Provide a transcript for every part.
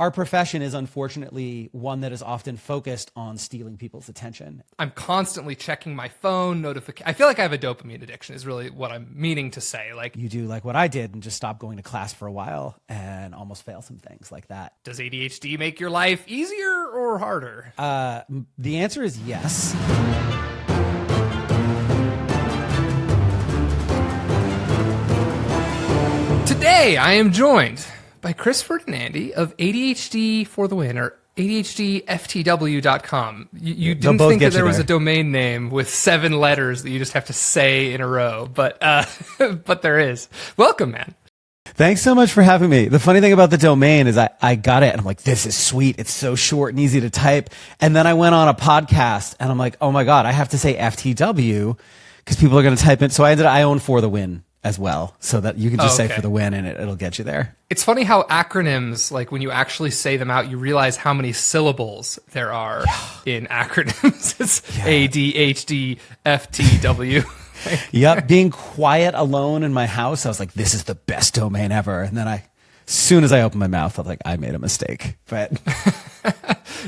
our profession is unfortunately one that is often focused on stealing people's attention. I'm constantly checking my phone notification. I feel like I have a dopamine addiction is really what I'm meaning to say. Like, you do like what I did and just stop going to class for a while and almost fail some things like that. Does ADHD make your life easier or harder? The answer is yes. Today, I am joined by Chris Ferdinandi of ADHD for the Win, or ADHDftw.com. You didn't think that there was a domain name with 7 letters that you just have to say in a row, but but there is. Welcome, man. Thanks so much for having me. The funny thing about the domain is I got it and I'm like, this is sweet. It's so short and easy to type. And then I went on a podcast and I'm like, oh my God, I have to say FTW because people are going to type in. So I own For the Win as well, so that you can just say For the Win and it'll get you there. It's funny how acronyms, like when you actually say them out, you realize how many syllables there are in acronyms. It's ADHDftw. Yep. Being quiet alone in my house, I was like, this is the best domain ever. And then as soon as I opened my mouth, I was like, I made a mistake. But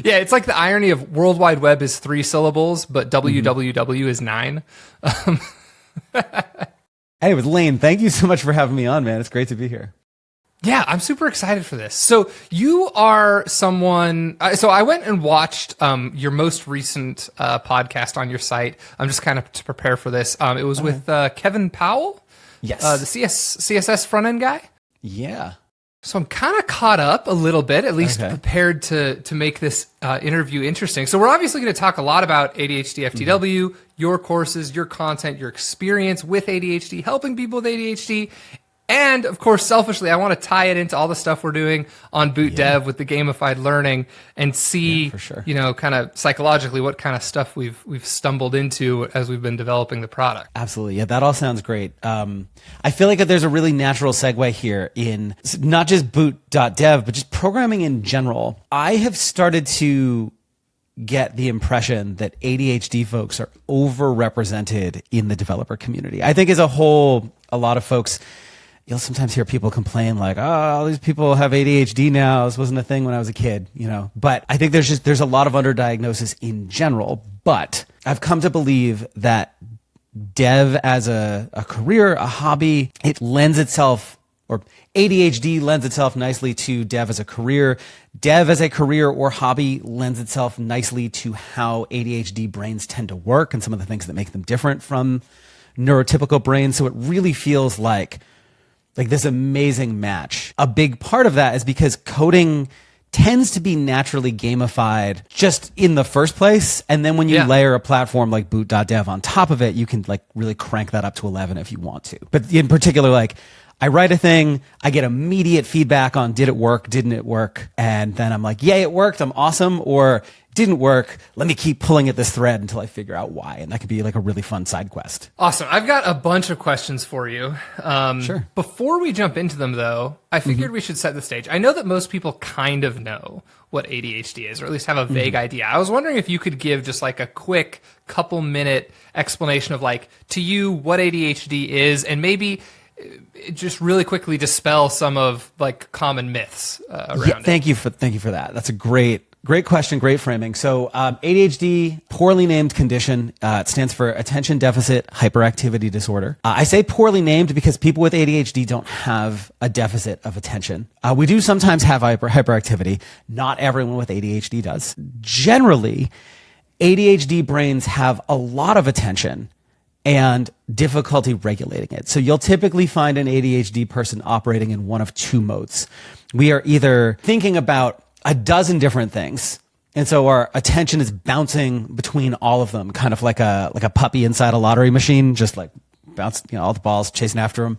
yeah, it's like the irony of World Wide Web is 3 syllables, but www is 9. Anyways, Lane, thank you so much for having me on, man. It's great to be here. Yeah, I'm super excited for this. So you are someone, so I went and watched your most recent podcast on your site. I'm just kind of to prepare for this. It was with Kevin Powell. Yes. The CSS front-end guy. Yeah. So I'm kind of caught up a little bit, at least prepared to make this interview interesting. So we're obviously going to talk a lot about ADHDftw, your courses, your content, your experience with ADHD, helping people with ADHD. And of course, selfishly, I want to tie it into all the stuff we're doing on Boot.dev with the gamified learning and see, you know, kind of psychologically what kind of stuff we've stumbled into as we've been developing the product. Absolutely. Yeah, that all sounds great. I feel like there's a really natural segue here in not just Boot.dev, but just programming in general. I have started to get the impression that ADHD folks are overrepresented in the developer community. I think as a whole, a lot of folks, you'll sometimes hear people complain like, oh, all these people have ADHD now. This wasn't a thing when I was a kid, you know. But I think there's a lot of underdiagnosis in general. But I've come to believe that dev as a career, a hobby, it lends itself, or ADHD lends itself nicely to dev as a career. Dev as a career or hobby lends itself nicely to how ADHD brains tend to work and some of the things that make them different from neurotypical brains. So it really feels like this amazing match. A big part of that is because coding tends to be naturally gamified just in the first place. And then when you layer a platform like Boot.dev on top of it, you can like really crank that up to 11 if you want to. But in particular, like I write a thing, I get immediate feedback on did it work, didn't it work? And then I'm like, yay, it worked, I'm awesome. Or didn't work, let me keep pulling at this thread until I figure out why. And that could be like a really fun side quest. Awesome. I've got a bunch of questions for you. Sure. Before we jump into them, though, I figured we should set the stage. I know that most people kind of know what ADHD is, or at least have a vague idea. I was wondering if you could give just like a quick couple-minute explanation of like, to you, what ADHD is, and maybe just really quickly dispel some of like common myths around it. Thank you for that. That's a great question, great framing. So ADHD, poorly named condition. It stands for Attention Deficit Hyperactivity Disorder. I say poorly named because people with ADHD don't have a deficit of attention. We do sometimes have hyperactivity. Not everyone with ADHD does. Generally, ADHD brains have a lot of attention and difficulty regulating it. So you'll typically find an ADHD person operating in one of 2 modes. We are either thinking about a dozen different things, and so our attention is bouncing between all of them, kind of like a puppy inside a lottery machine, just like bounce, you know, all the balls, chasing after them.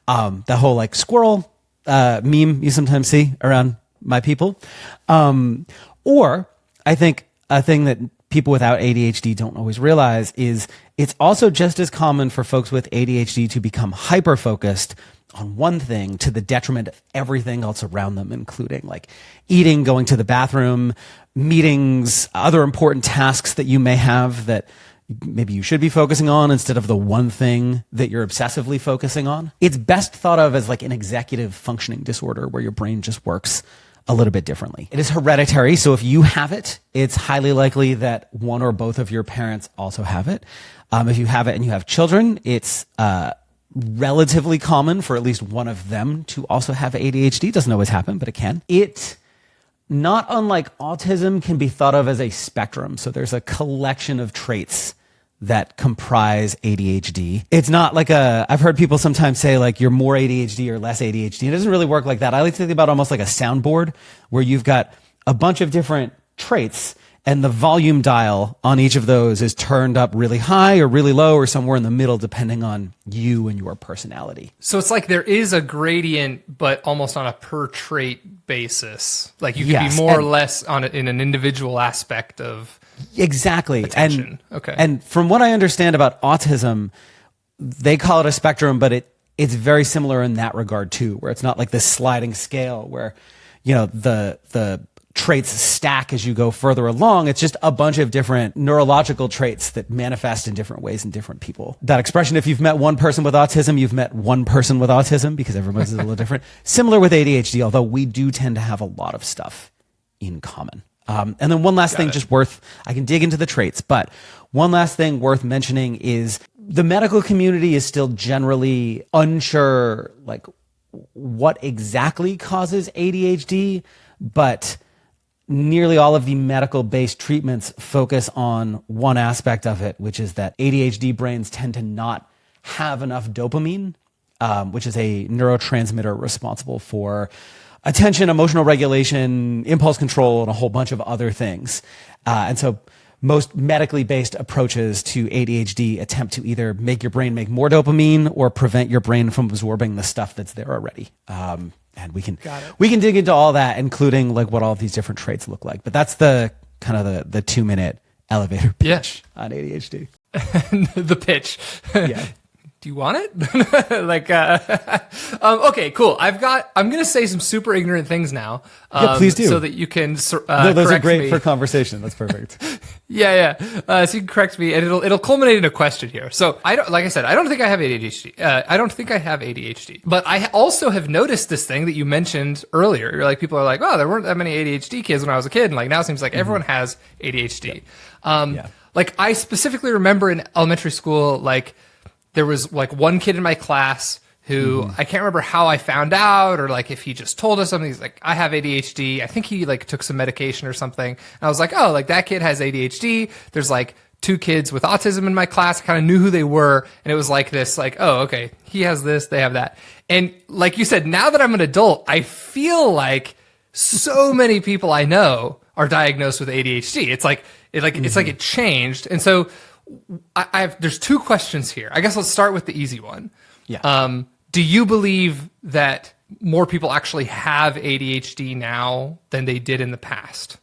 The whole like squirrel meme you sometimes see around my people. Or I think a thing that people without ADHD don't always realize is it's also just as common for folks with ADHD to become hyper-focused on one thing to the detriment of everything else around them, including like eating, going to the bathroom, meetings, other important tasks that you may have that maybe you should be focusing on instead of the one thing that you're obsessively focusing on. It's best thought of as like an executive functioning disorder where your brain just works a little bit differently. It is hereditary. So if you have it, it's highly likely that one or both of your parents also have it. If you have it and you have children, it's relatively common for at least one of them to also have ADHD. Doesn't always happen, but it can. It, not unlike autism, can be thought of as a spectrum. So there's a collection of traits that comprise ADHD. It's not like I've heard people sometimes say like you're more ADHD or less ADHD. It doesn't really work like that. I like to think about almost like a soundboard where you've got a bunch of different traits and the volume dial on each of those is turned up really high or really low or somewhere in the middle depending on you and your personality. So it's like there is a gradient, but almost on a per trait basis. Like you can be more or less in an individual aspect of exactly attention. And from what I understand about autism, they call it a spectrum, but it's very similar in that regard too, where it's not like this sliding scale where, you know, the traits stack as you go further along. It's just a bunch of different neurological traits that manifest in different ways in different people. That expression, if you've met one person with autism, you've met one person with autism, because everybody's a little different. Similar with ADHD, although we do tend to have a lot of stuff in common. And then one last thing I can dig into the traits, but one last thing worth mentioning is the medical community is still generally unsure, like what exactly causes ADHD, but nearly all of the medical-based treatments focus on one aspect of it, which is that ADHD brains tend to not have enough dopamine, which is a neurotransmitter responsible for attention, emotional regulation, impulse control, and a whole bunch of other things. And so most medically based approaches to ADHD attempt to either make your brain make more dopamine or prevent your brain from absorbing the stuff that's there already. And we can dig into all that, including like what all of these different traits look like. But that's the kind of the 2-minute elevator pitch on ADHD. The pitch. Yeah. Do you want it? Okay, cool. I'm going to say some super ignorant things now. Yeah, please do. So that you can, no, those are great me. for conversation. That's perfect. Yeah. So you can correct me and it'll culminate in a question here. So like I said, I don't think I have ADHD. But I also have noticed this thing that you mentioned earlier. You're like, people are like, oh, there weren't that many ADHD kids when I was a kid. And like now it seems like everyone has ADHD. Like I specifically remember in elementary school, like, there was like one kid in my class who I can't remember how I found out or like if he just told us something. He's like, I have ADHD. I think he like took some medication or something. And I was like, oh, like that kid has ADHD. There's like 2 kids with autism in my class. I kind of knew who they were. And it was like this, like, oh, okay, he has this, they have that. And like you said, now that I'm an adult, I feel like so many people I know are diagnosed with ADHD. It's like it changed. And so there's 2 questions here. I guess let's start with the easy one. Yeah. Do you believe that more people actually have ADHD now than they did in the past?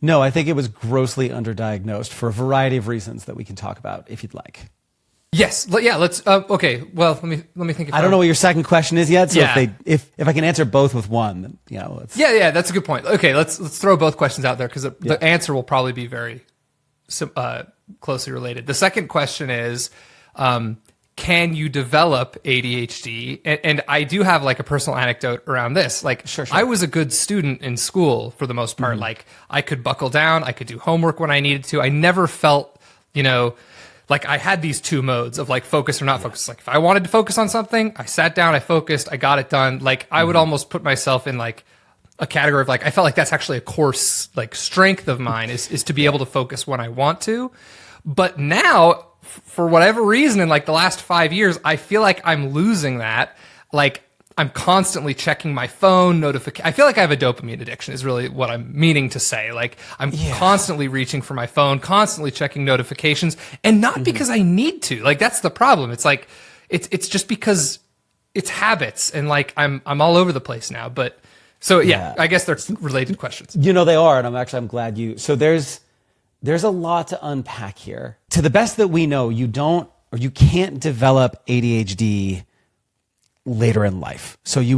No, I think it was grossly underdiagnosed for a variety of reasons that we can talk about if you'd like. Yes. Yeah. Let's. Okay. Well, let me think. I don't know what your second question is yet. So if I can answer both with one, then, you know. Yeah. That's a good point. Okay. Let's throw both questions out there because the answer will probably be very closely related. The second question is, can you develop ADHD? And I do have like a personal anecdote around this. Like, sure. I was a good student in school for the most part. Like, I could buckle down. I could do homework when I needed to. I never felt, like I had these 2 modes of like focus or not focus. Like if I wanted to focus on something, I sat down, I focused, I got it done. Like I would almost put myself in like a category of like, I felt like that's actually a core like strength of mine is to be able to focus when I want to. But now, for whatever reason, in like the last 5 years, I feel like I'm losing that. Like I'm constantly checking my phone notification. I feel like I have a dopamine addiction is really what I'm meaning to say. Like I'm constantly reaching for my phone, constantly checking notifications, and not because I need to. Like that's the problem. It's like, it's just because it's habits and like I'm all over the place now. But so yeah, I guess they're related questions. They are. And I'm glad so there's a lot to unpack here. To the best that we know, you can't develop ADHD later in life. So you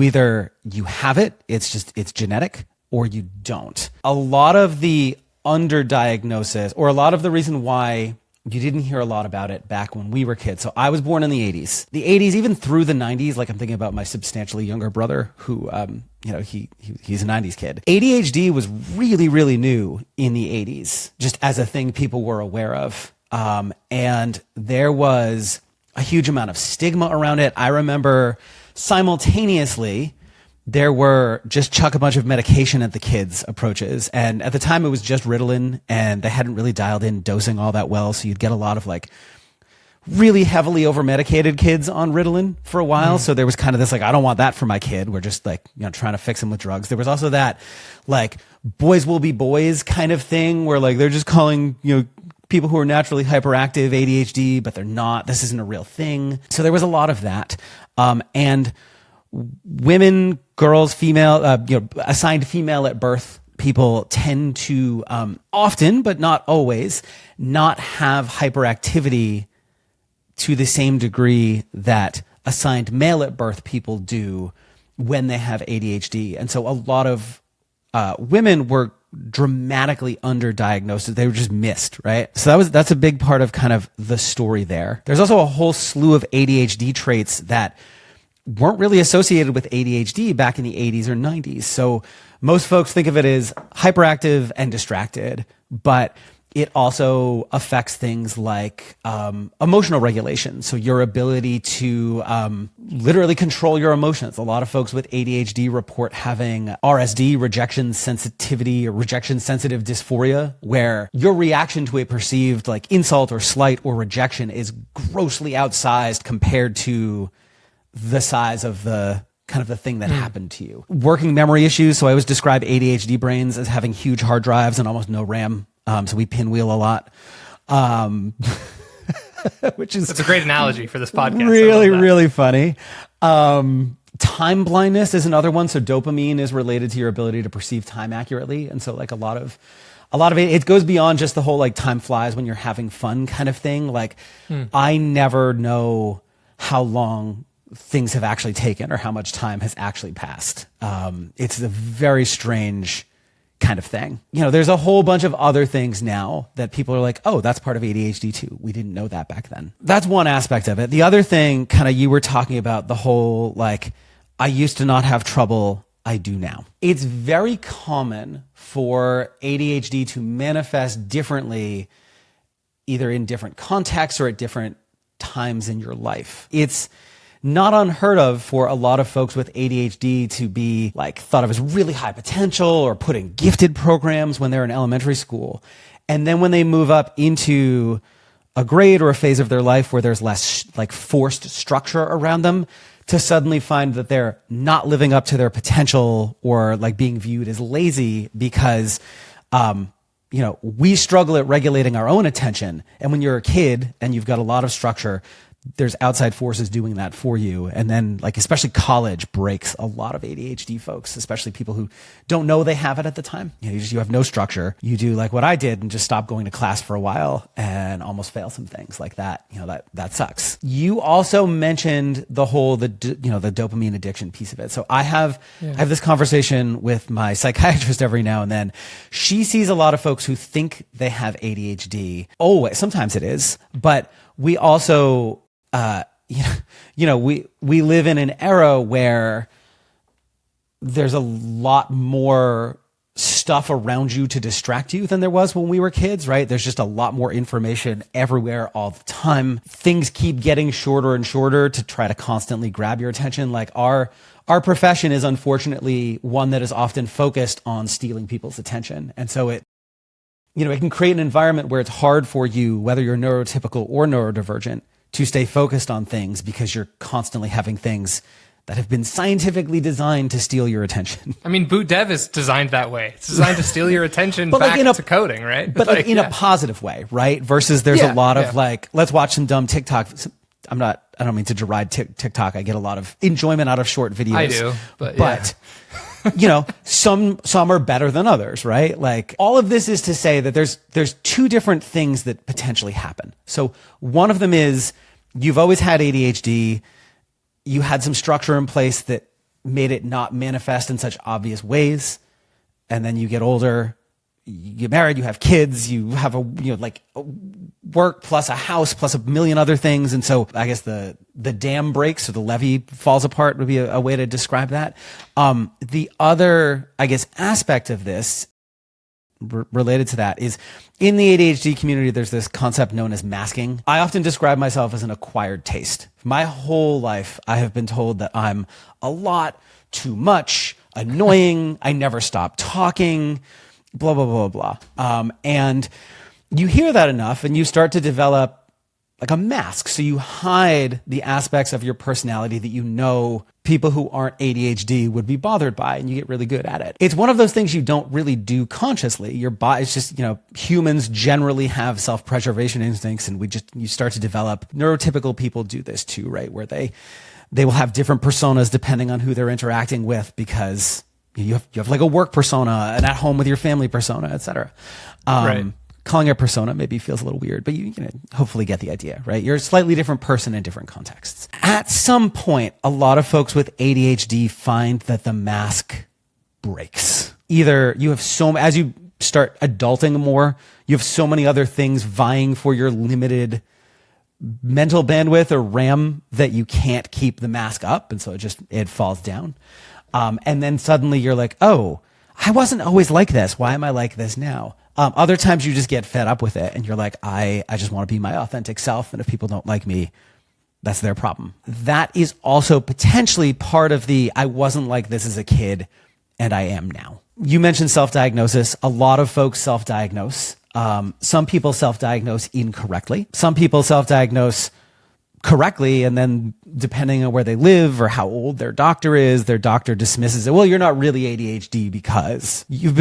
have it, it's genetic, or you don't. A lot of the underdiagnosis, or a lot of the reason why you didn't hear a lot about it back when we were kids. So I was born in the 80s. The 80s, even through the 90s, like I'm thinking about my substantially younger brother who, he's a 90s kid. ADHD was really, really new in the 80s, just as a thing people were aware of. And there was a huge amount of stigma around it. I remember simultaneously, there were just chuck a bunch of medication at the kids' approaches. And at the time it was just Ritalin, and they hadn't really dialed in dosing all that well. So you'd get a lot of like really heavily over medicated kids on Ritalin for a while. So there was kind of this, like, I don't want that for my kid. We're just like, trying to fix him with drugs. There was also that like boys will be boys kind of thing where like, they're just calling, people who are naturally hyperactive ADHD, but they're not. This isn't a real thing. So there was a lot of that. And women, girls, female, assigned female at birth people tend to often, but not always, not have hyperactivity to the same degree that assigned male at birth people do when they have ADHD. And so a lot of women were dramatically underdiagnosed. They were just missed, right? So that's a big part of kind of the story there. There's also a whole slew of ADHD traits that weren't really associated with ADHD back in the 80s or 90s. So most folks think of it as hyperactive and distracted, but it also affects things like emotional regulation. So your ability to literally control your emotions. A lot of folks with ADHD report having RSD, rejection sensitivity or rejection sensitive dysphoria, where your reaction to a perceived like insult or slight or rejection is grossly outsized compared to the size of the kind of the thing that happened to you. Working memory issues. So I always describe ADHD brains as having huge hard drives and almost no RAM. So we pinwheel a lot, which is... That's a great analogy for this podcast. Really funny. Time blindness is another one. So dopamine is related to your ability to perceive time accurately. And so like a lot of it goes beyond just the whole like time flies when you're having fun kind of thing. Like I never know how long things have actually taken or how much time has actually passed. It's a very strange kind of thing. There's a whole bunch of other things now that people are like, oh, that's part of ADHD too. We didn't know that back then. That's one aspect of it. The other thing, kind of, you were talking about the whole, like, I used to not have trouble, I do now. It's very common for ADHD to manifest differently, either in different contexts or at different times in your life. It's not unheard of for a lot of folks with ADHD to be like thought of as really high potential or put in gifted programs when they're in elementary school. And then when they move up into a grade or a phase of their life where there's less like forced structure around them, to suddenly find that they're not living up to their potential or like being viewed as lazy because, we struggle at regulating our own attention. And when you're a kid and you've got a lot of structure, there's outside forces doing that for you. And then like, especially college breaks a lot of ADHD folks, especially people who don't know they have it at the time. You have no structure. You do like what I did and just stop going to class for a while and almost fail some things like that. That sucks. You also mentioned the whole, the dopamine addiction piece of it. So I have this conversation with my psychiatrist every now and then. She sees a lot of folks who think they have ADHD. Always, sometimes it is, but we also, we live in an era where there's a lot more stuff around you to distract you than there was when we were kids, right? There's just a lot more information everywhere all the time. Things keep getting shorter and shorter to try to constantly grab your attention. Like our profession is unfortunately one that is often focused on stealing people's attention. And so it can create an environment where it's hard for you, whether you're neurotypical or neurodivergent, to stay focused on things because you're constantly having things that have been scientifically designed to steal your attention. I mean, Boot.dev is designed that way. It's designed to steal your attention back to coding, right? But like in a positive way, right? Versus there's a lot of like, let's watch some dumb TikTok. I don't mean to deride TikTok. I get a lot of enjoyment out of short videos. I do, but some are better than others, right? Like all of this is to say that there's two different things that potentially happen. So one of them is you've always had ADHD. You had some structure in place that made it not manifest in such obvious ways. And then you get older, you get married, you have kids, you have like work plus a house plus a million other things. And so I guess the dam breaks or the levee falls apart would be a way to describe that. The other, I guess, aspect of this related to that is in the ADHD community, there's this concept known as masking. I often describe myself as an acquired taste. My whole life, I have been told that I'm a lot, too much, annoying, I never stop talking, blah, blah, blah, blah. And you hear that enough and you start to develop like a mask. So you hide the aspects of your personality that you know people who aren't ADHD would be bothered by, and you get really good at it. It's one of those things you don't really do consciously. Your body, it's just, humans generally have self-preservation instincts, and you start to develop. Neurotypical people do this too, right? Where they will have different personas depending on who they're interacting with, because you have like a work persona, an at home with your family persona, et cetera. Right. Calling it persona maybe feels a little weird, but you hopefully get the idea, right? You're a slightly different person in different contexts. At some point, a lot of folks with ADHD find that the mask breaks. Either you have as you start adulting more, you have so many other things vying for your limited mental bandwidth or RAM that you can't keep the mask up. And so it falls down. And then suddenly you're like, oh, I wasn't always like this. Why am I like this now? Other times you just get fed up with it and you're like, I just want to be my authentic self. And if people don't like me, that's their problem. That is also potentially part of I wasn't like this as a kid and I am now. You mentioned self-diagnosis. A lot of folks self-diagnose. Some people self-diagnose incorrectly. Some people self-diagnose correctly, and then depending on where they live or how old their doctor is, their doctor dismisses it. Well, you're not really ADHD because you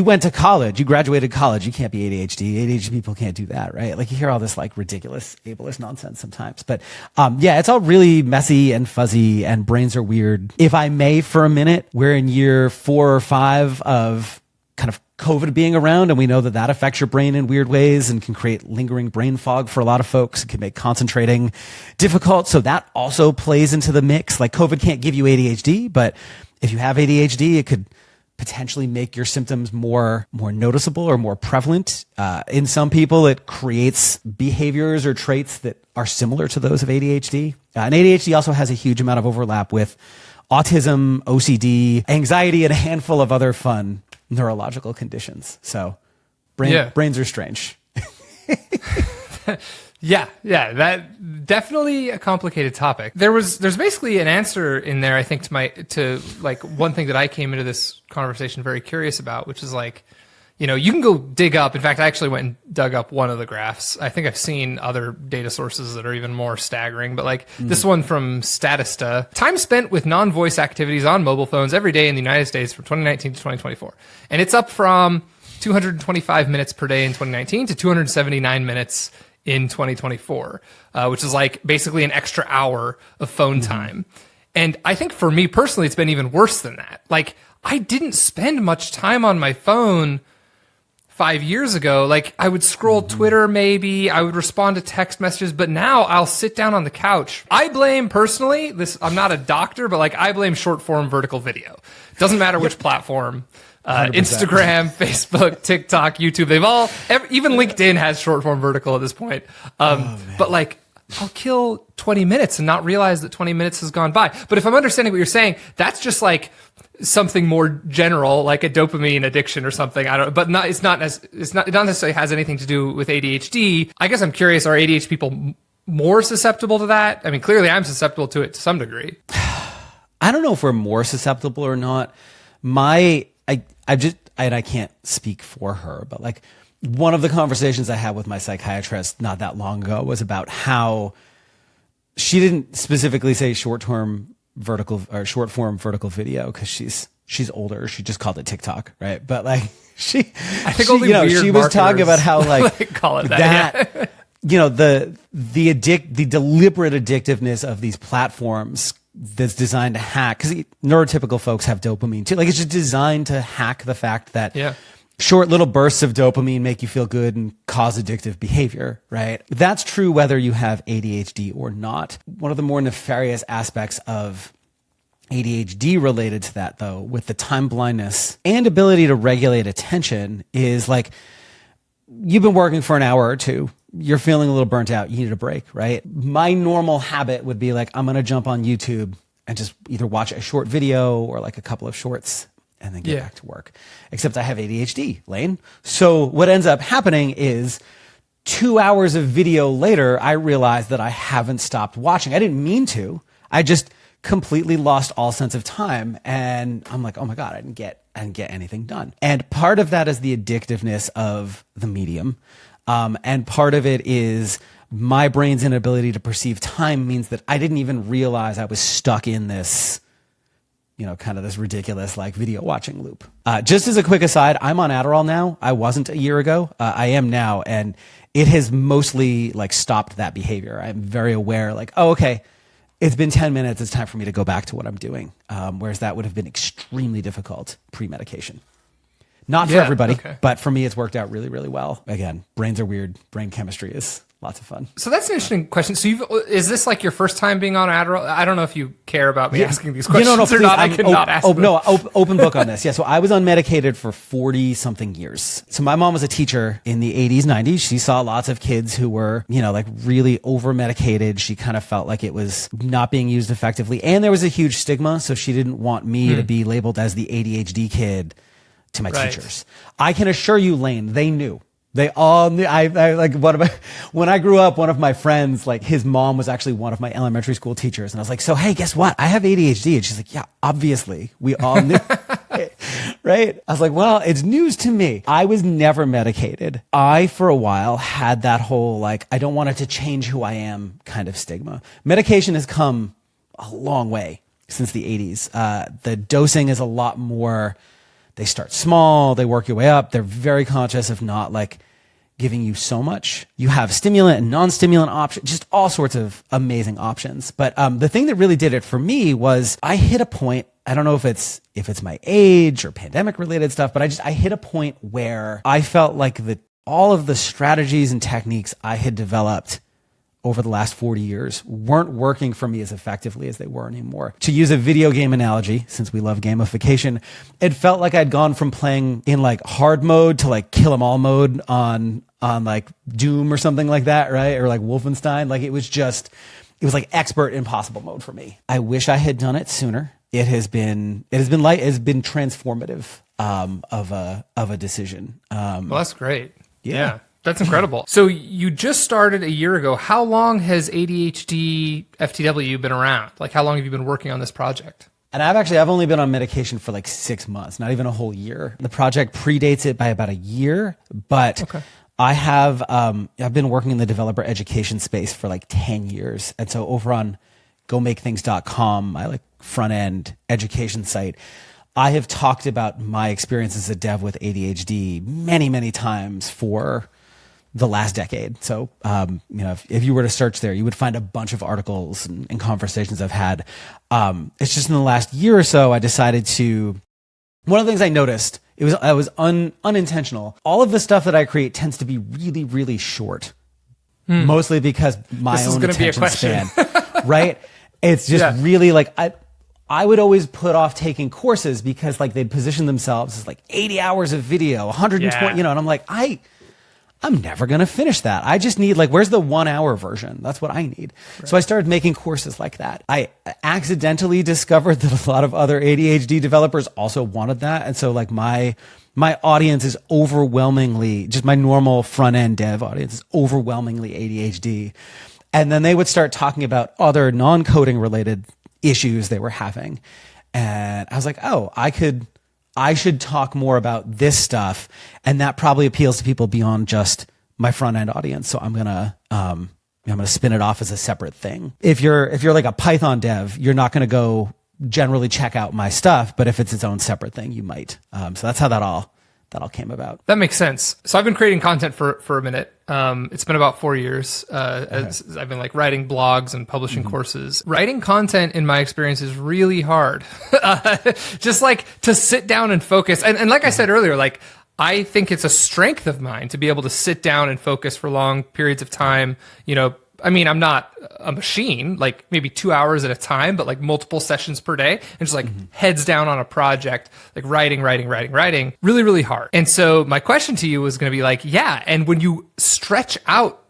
went to college, you graduated college, you can't be ADHD. ADHD people can't do that, right? Like you hear all this like ridiculous ableist nonsense sometimes. But it's all really messy and fuzzy and brains are weird. If I may, for a minute, we're in year 4 or 5 of kind of COVID being around, and we know that affects your brain in weird ways and can create lingering brain fog for a lot of folks. It can make concentrating difficult. So that also plays into the mix. Like COVID can't give you ADHD, but if you have ADHD, it could potentially make your symptoms more noticeable or more prevalent. In some people, it creates behaviors or traits that are similar to those of ADHD. And ADHD also has a huge amount of overlap with autism, OCD, anxiety, and a handful of other fun neurological conditions. So brains are strange. Yeah, that definitely a complicated topic. There's basically an answer in there, I think, to like one thing that I came into this conversation very curious about, which is like, you can go dig up. In fact, I actually went and dug up one of the graphs. I think I've seen other data sources that are even more staggering, but like this one from Statista, time spent with non-voice activities on mobile phones every day in the United States from 2019 to 2024. And it's up from 225 minutes per day in 2019 to 279 minutes in 2024, which is like basically an extra hour of phone time. And I think for me personally, it's been even worse than that. Like I didn't spend much time on my phone 5 years ago. Like I would scroll Twitter, maybe I would respond to text messages, but now I'll sit down on the couch. I blame personally I'm not a doctor, but like I blame short form vertical video. Doesn't matter which platform, 100%. Instagram, Facebook, TikTok, YouTube, even LinkedIn has short form vertical at this point. But like I'll kill 20 minutes and not realize that 20 minutes has gone by. But if I'm understanding what you're saying, that's just like something more general, like a dopamine addiction or something. I don't, but it not necessarily has anything to do with ADHD. I guess I'm curious, are ADHD people more susceptible to that? I mean, clearly I'm susceptible to it to some degree. I don't know if we're more susceptible or not. I can't speak for her, but like one of the conversations I had with my psychiatrist not that long ago was about how she didn't specifically say short form vertical video because she's older. She just called it TikTok, right? But like she was talking about how like call it that. The deliberate addictiveness of these platforms that's designed to hack, because neurotypical folks have dopamine too. Like it's just designed to hack the fact that short little bursts of dopamine make you feel good and cause addictive behavior, right? That's true whether you have ADHD or not. One of the more nefarious aspects of ADHD related to that though, with the time blindness and ability to regulate attention is like, you've been working for an hour or two, you're feeling a little burnt out, you need a break, right? My normal habit would be like, I'm going to jump on YouTube and just either watch a short video or like a couple of shorts and then get back to work. Except I have ADHD, Lane. So what ends up happening is 2 hours of video later, I realized that I haven't stopped watching. I didn't mean to. I just completely lost all sense of time. And I'm like, oh my God, I didn't get anything done. And part of that is the addictiveness of the medium. And part of it is my brain's inability to perceive time means that I didn't even realize I was stuck in this, kind of this ridiculous like video watching loop. Just as a quick aside, I'm on Adderall now. I wasn't a year ago. I am now. And it has mostly like stopped that behavior. I'm very aware like, oh, okay, it's been 10 minutes. It's time for me to go back to what I'm doing. Whereas that would have been extremely difficult pre-medication. Not for everybody, but for me, it's worked out really, really well. Again, brains are weird. Brain chemistry is lots of fun. So that's an interesting question. So is this like your first time being on Adderall? I don't know if you care about me asking these questions or not. I cannot ask them. Open book on this. Yeah, so I was unmedicated for 40 something years. So my mom was a teacher in the 80s, 90s. She saw lots of kids who were, like really over medicated. She kind of felt like it was not being used effectively. And there was a huge stigma. So she didn't want me to be labeled as the ADHD kid to my teachers. I can assure you, Lane, they knew. They all knew. I like when I grew up, one of my friends, like his mom was actually one of my elementary school teachers. And I was like, so, hey, guess what? I have ADHD. And she's like, yeah, obviously we all knew. Right. I was like, well, it's news to me. I was never medicated. I, for a while, had that whole, like, I don't want it to change who I am kind of stigma. Medication has come a long way since the 80s. The dosing is a lot more. They start small, they work your way up. They're very conscious of not like giving you so much. You have stimulant and non-stimulant options, just all sorts of amazing options. But the thing that really did it for me was I hit a point. I don't know if it's my age or pandemic related stuff, but I hit a point where I felt like all of the strategies and techniques I had developed over the last 40 years weren't working for me as effectively as they were anymore. To use a video game analogy, since we love gamification, it felt like I'd gone from playing in like hard mode to like kill 'em all mode on like Doom or something like that, right? Or like Wolfenstein. Like it was like expert impossible mode for me. I wish I had done it sooner. It has been transformative of a decision. Well, that's great. Yeah. That's incredible. So you just started a year ago. How long has ADHD-FTW been around? Like how long have you been working on this project? And I've only been on medication for like 6 months, not even a whole year. The project predates it by about a year, but I have, I've been working in the developer education space for like 10 years. And so over on gomakethings.com, my like front end education site, I have talked about my experience as a dev with ADHD many, many times for the last decade. So, if you were to search there, you would find a bunch of articles and conversations I've had. It's just in the last year or so, I decided to, one of the things I noticed, I was unintentional. All of the stuff that I create tends to be really, really short, mostly because my own attention span, right? It's just really like, I would always put off taking courses because like they'd position themselves as like 80 hours of video, 120, and I'm like, I'm never going to finish that. I just need like, where's the 1 hour version? That's what I need. Right. So I started making courses like that. I accidentally discovered that a lot of other ADHD developers also wanted that. And so like my audience is overwhelmingly, just my normal front end dev audience is overwhelmingly ADHD. And then they would start talking about other non-coding related issues they were having. And I was like, oh, I should talk more about this stuff. And that probably appeals to people beyond just my front end audience. So I'm going to spin it off as a separate thing. If you're like a Python dev, you're not going to go generally check out my stuff, but if it's its own separate thing, you might. So that's how that all came about. That makes sense. So I've been creating content for a minute. It's been about 4 years. As I've been like writing blogs and publishing courses. Writing content, in my experience, is really hard. Just like to sit down and focus. And like I said earlier, like I think it's a strength of mine to be able to sit down and focus for long periods of time, I mean, I'm not a machine, like maybe 2 hours at a time, but like multiple sessions per day, and just like heads down on a project, like writing, really, really hard. And so my question to you was going to be like, yeah. And when you stretch out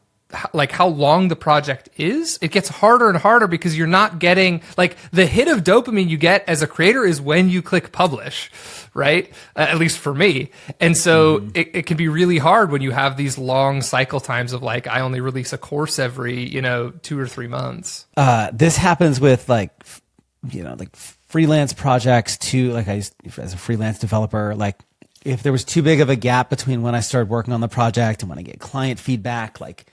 like how long the project is, it gets harder and harder because you're not getting like the hit of dopamine you get as a creator is when you click publish, right? At least for me. And so it can be really hard when you have these long cycle times of like, I only release a course every, 2 or 3 months. This happens with like freelance projects too. Like as a freelance developer, like if there was too big of a gap between when I started working on the project and when I get client feedback, like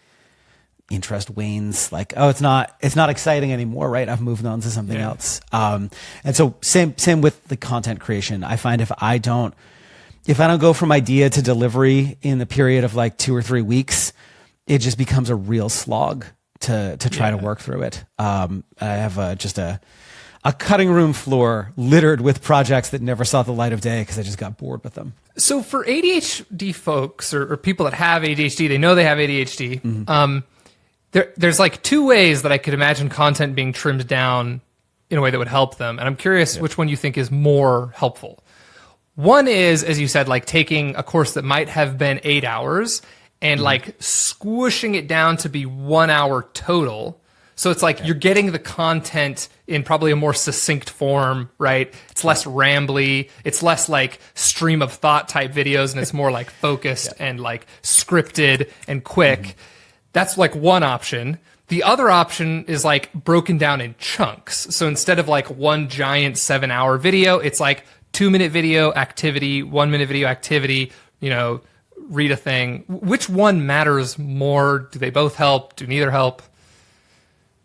interest wanes, like, oh, it's not exciting anymore, right? I've moved on to something else. And so same with the content creation. I find if I don't go from idea to delivery in the period of like 2 or 3 weeks, it just becomes a real slog to try to work through it. I have just a cutting room floor littered with projects that never saw the light of day because I just got bored with them. So for ADHD folks or people that have ADHD, they know they have ADHD. There's like 2 ways that I could imagine content being trimmed down in a way that would help them. And I'm curious which one you think is more helpful. One is, as you said, like taking a course that might have been 8 hours and like squishing it down to be 1 hour total. So it's like you're getting the content in probably a more succinct form, right? It's less rambly. It's less like stream of thought type videos, and it's more like focused and like scripted and quick. That's like one option. The other option is like broken down in chunks. So instead of like one giant 7-hour video, it's like 2-minute video activity, 1-minute video activity, read a thing. Which one matters more? Do they both help? Do neither help?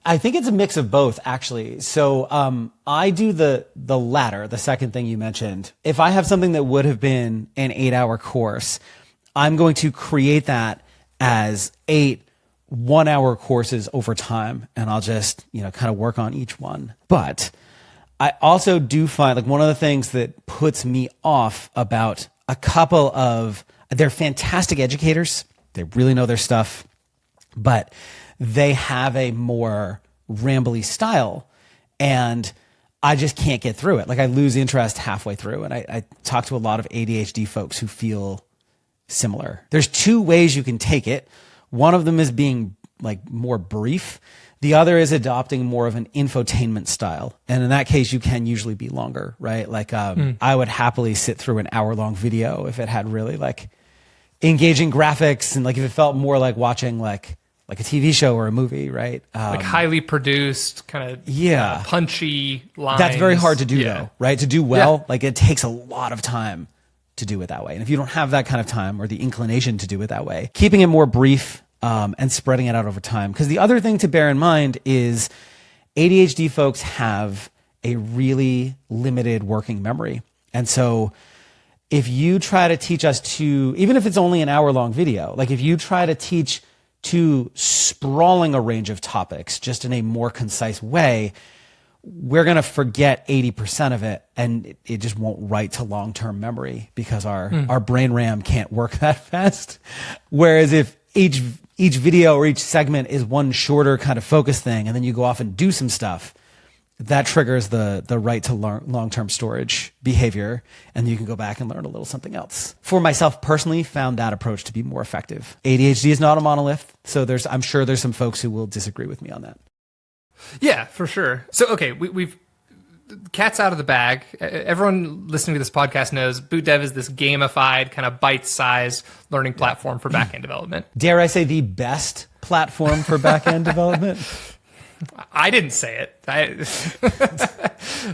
I think it's a mix of both, actually. So I do the latter, the second thing you mentioned. If I have something that would have been an 8-hour course, I'm going to create that as 8 1-hour courses over time, and I'll just, kind of work on each one. But I also do find like one of the things that puts me off about a couple of, they're fantastic educators. They really know their stuff, but they have a more rambly style, and I just can't get through it. Like I lose interest halfway through, and I talk to a lot of ADHD folks who feel similar. There's 2 ways you can take it. One of them is being like more brief. The other is adopting more of an infotainment style. And in that case, you can usually be longer, right? Like I would happily sit through an hour-long video if it had really like engaging graphics and like if it felt more like watching like a TV show or a movie, right? Like highly produced, kind of punchy lines. That's very hard to do though, right? To do well, like it takes a lot of time to do it that way. And if you don't have that kind of time or the inclination to do it that way, keeping it more brief and spreading it out over time. Because the other thing to bear in mind is ADHD folks have a really limited working memory. And so if you try to teach us to, even if it's only an hour-long video, like if you try to teach to sprawling a range of topics just in a more concise way, we're going to forget 80% of it, and it just won't write to long-term memory because our brain RAM can't work that fast. Whereas if each video or each segment is one shorter kind of focus thing, and then you go off and do some stuff, that triggers the right to long-term storage behavior, and you can go back and learn a little something else. For myself personally, found that approach to be more effective. ADHD is not a monolith, so I'm sure there's some folks who will disagree with me on that. Yeah, for sure. So, okay, we've cat's out of the bag. Everyone listening to this podcast knows Boot.dev is this gamified, kind of bite-sized learning platform for backend development. Dare I say the best platform for backend development? I didn't say it.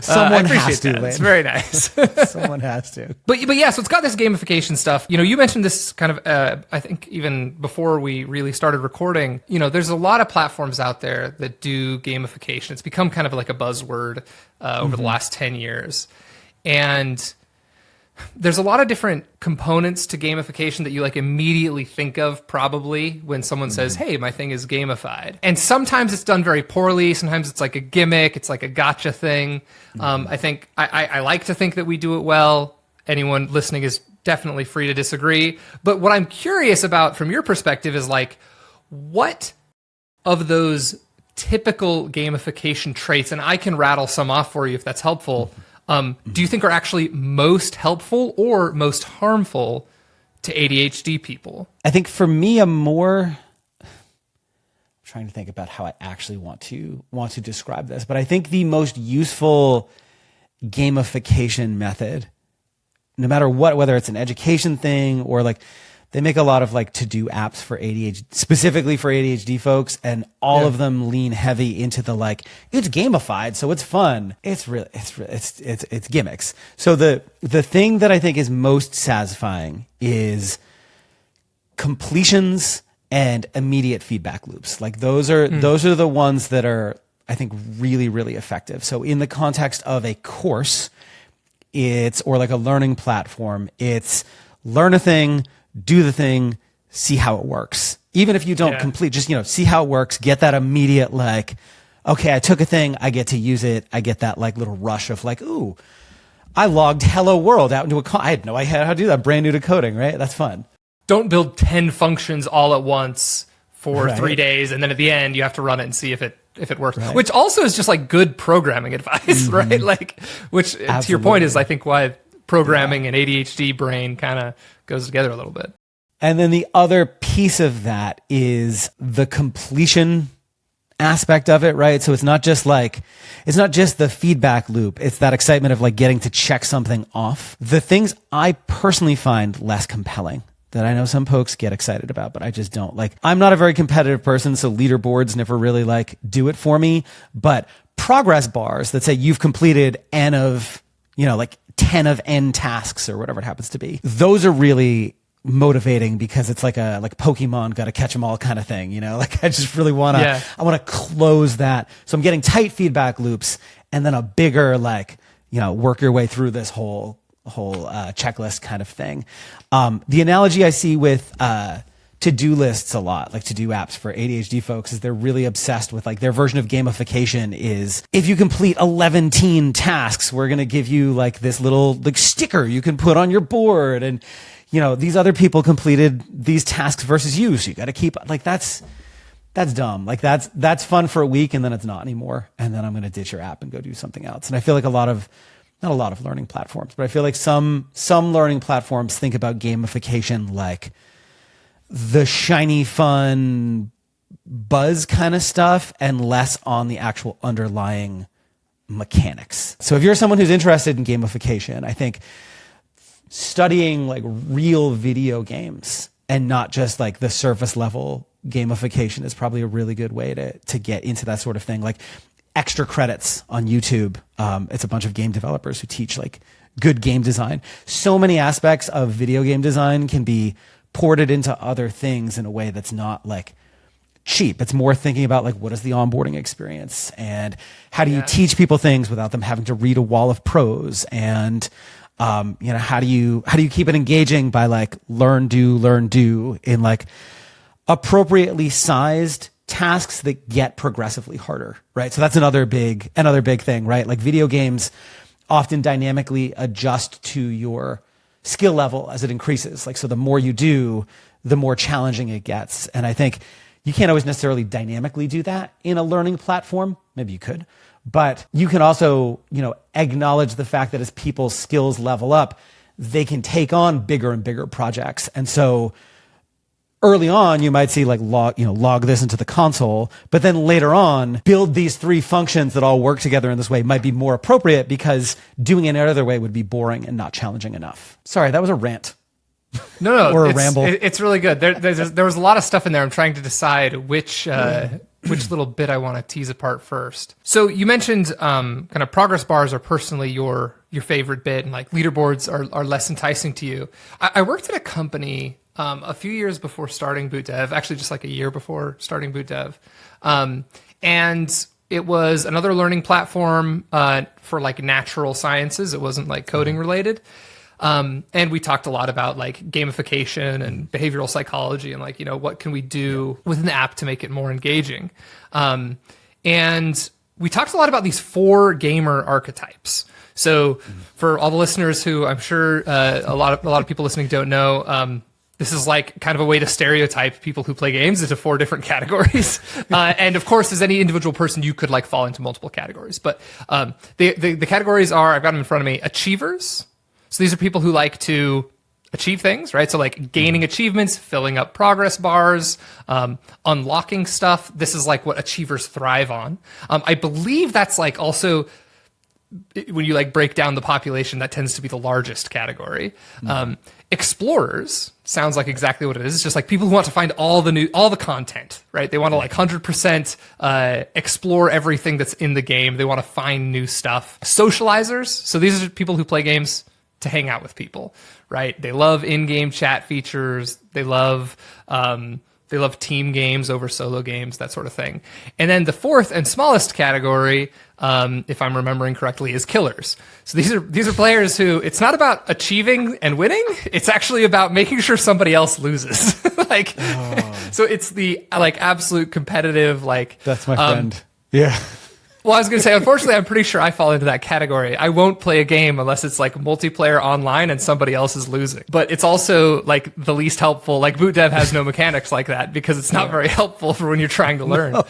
Someone has to. It's very nice. Someone has to. But yeah, so it's got this gamification stuff. You mentioned this kind of, I think even before we really started recording, there's a lot of platforms out there that do gamification. It's become kind of like a buzzword over the last 10 years. And there's a lot of different components to gamification that you like immediately think of probably when someone says, hey, my thing is gamified. And sometimes it's done very poorly. Sometimes it's like a gimmick. It's like a gotcha thing. I think I like to think that we do it well. Anyone listening is definitely free to disagree. But what I'm curious about from your perspective is like, what Of those typical gamification traits, and I can rattle some off for you if that's helpful, do you think are actually most helpful or most harmful to ADHD people? I think for me, I'm trying to think about how I actually want to describe this, but I think the most useful gamification method, no matter what, whether it's an education thing or like they make a lot of like to-do apps for ADHD, specifically for ADHD folks, and all of them lean heavy into the like, it's gamified, so it's fun. It's gimmicks. So the thing that I think is most satisfying is completions and immediate feedback loops. Like those are the ones that are, I think, really, really effective. So in the context of a course, or like a learning platform, it's learn a thing, do the thing, see how it works. Even if you don't complete, just, see how it works, get that immediate, like, okay, I took a thing, I get to use it. I get that like little rush of like, ooh, I logged hello world out into I had no idea how to do that. Brand new to coding, right? That's fun. Don't build 10 functions all at once for 3 days. And then at the end you have to run it and see if it works, which also is just like good programming advice, right? Like, which to your point is, I think, why programming and ADHD brain kind of goes together a little bit. And then the other piece of that is the completion aspect of it, right? So it's not just the feedback loop. It's that excitement of like getting to check something off. The things I personally find less compelling that I know some folks get excited about, but I just don't. Like, I'm not a very competitive person, so leaderboards never really like do it for me, but progress bars that say you've completed N of, like 10 of N tasks or whatever it happens to be. Those are really motivating because it's like Pokemon, got to catch them all kind of thing, like I just really want to, I want to close that. So I'm getting tight feedback loops and then a bigger, like, work your way through this whole checklist kind of thing. The analogy I see with, to-do lists a lot, like to-do apps for ADHD folks, is they're really obsessed with like their version of gamification is if you complete 11 tasks, we're going to give you like this little like sticker you can put on your board. And, these other people completed these tasks versus you. So you got to keep like, that's dumb. Like that's fun for a week and then it's not anymore. And then I'm going to ditch your app and go do something else. And I feel like not a lot of learning platforms, but I feel like some learning platforms think about gamification like the shiny, fun buzz kind of stuff and less on the actual underlying mechanics. So if you're someone who's interested in gamification, I think studying like real video games and not just like the surface level gamification is probably a really good way to get into that sort of thing. Like extra credits on YouTube. It's a bunch of game developers who teach like good game design. So many aspects of video game design can be ported into other things in a way that's not like cheap. It's more thinking about like, what is the onboarding experience and how do you teach people things without them having to read a wall of prose, and how do you keep it engaging by like learn do in like appropriately sized tasks that get progressively harder, right? So that's another big thing, right? Like video games often dynamically adjust to your skill level as it increases. Like, so the more you do, the more challenging it gets. And I think you can't always necessarily dynamically do that in a learning platform. Maybe you could, but you can also, acknowledge the fact that as people's skills level up, they can take on bigger and bigger projects. And so early on, you might see like log this into the console, but then later on, build these 3 functions that all work together in this way might be more appropriate because doing it another way would be boring and not challenging enough. Sorry, that was a rant. No, or a ramble. It's really good. There was a lot of stuff in there. I'm trying to decide which little bit I want to tease apart first. So you mentioned kind of progress bars are personally your favorite bit, and like leaderboards are less enticing to you. I worked at a company a few years before starting Boot.dev, actually just like a year before starting Boot.dev. And it was another learning platform for like natural sciences. It wasn't like coding related. And we talked a lot about like gamification and behavioral psychology and like, what can we do with an app to make it more engaging? And we talked a lot about these 4 gamer archetypes. So for all the listeners who I'm sure a lot of people listening don't know, This is like kind of a way to stereotype people who play games into 4 different categories. And of course, as any individual person, you could like fall into multiple categories. But the categories are, I've got them in front of me, achievers. So these are people who like to achieve things, right? So like gaining achievements, filling up progress bars, unlocking stuff. This is like what achievers thrive on. I believe that's like also, when you like break down the population, that tends to be the largest category. Explorers sounds like exactly what it is. It's just like people who want to find all the content, right? They want to like 100% explore everything that's in the game. They want to find new stuff. Socializers. So these are people who play games to hang out with people, right? They love in-game chat features. They love team games over solo games, that sort of thing. And then the 4th and smallest category, if I'm remembering correctly, is killers. So these are players who, it's not about achieving and winning. It's actually about making sure somebody else loses. So it's the like absolute competitive, like that's my friend. Yeah. Well, I was going to say, unfortunately, I'm pretty sure I fall into that category. I won't play a game unless it's like multiplayer online and somebody else is losing. But it's also like the least helpful. Like Boot.dev has no mechanics like that because it's not very helpful for when you're trying to learn. No.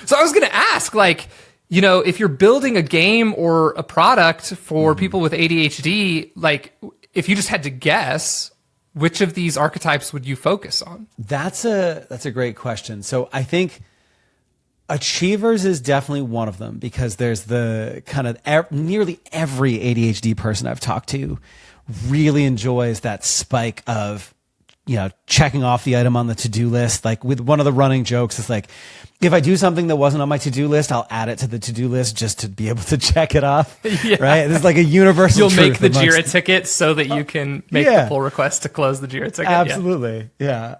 So I was going to ask, like, you know, if you're building a game or a product for people with ADHD, like if you just had to guess, which of these archetypes would you focus on? That's a great question. So I think achievers is definitely one of them, because there's the kind of nearly every ADHD person I've talked to really enjoys that spike of, you know, checking off the item on the to-do list. Like with one of the running jokes, it's like, if I do something that wasn't on my to-do list, I'll add it to the to-do list just to be able to check it off. Yeah. Right? This is like a universal You'll truth make the Jira ticket so that you can make the pull request to close the Jira ticket. Absolutely. Yeah.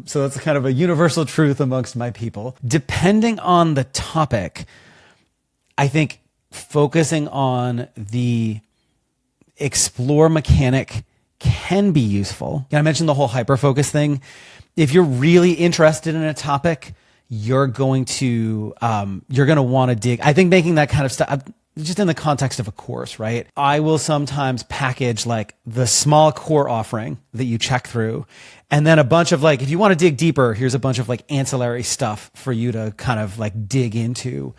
So that's kind of a universal truth amongst my people. Depending on the topic, I think focusing on the explore mechanic can be useful. I mentioned the whole hyper-focus thing. If you're really interested in a topic, you're going to want to dig. I think making that kind of stuff, just in the context of a course, right? I will sometimes package like the small core offering that you check through, and then a bunch of like, if you want to dig deeper, here's a bunch of like ancillary stuff for you to kind of like dig into.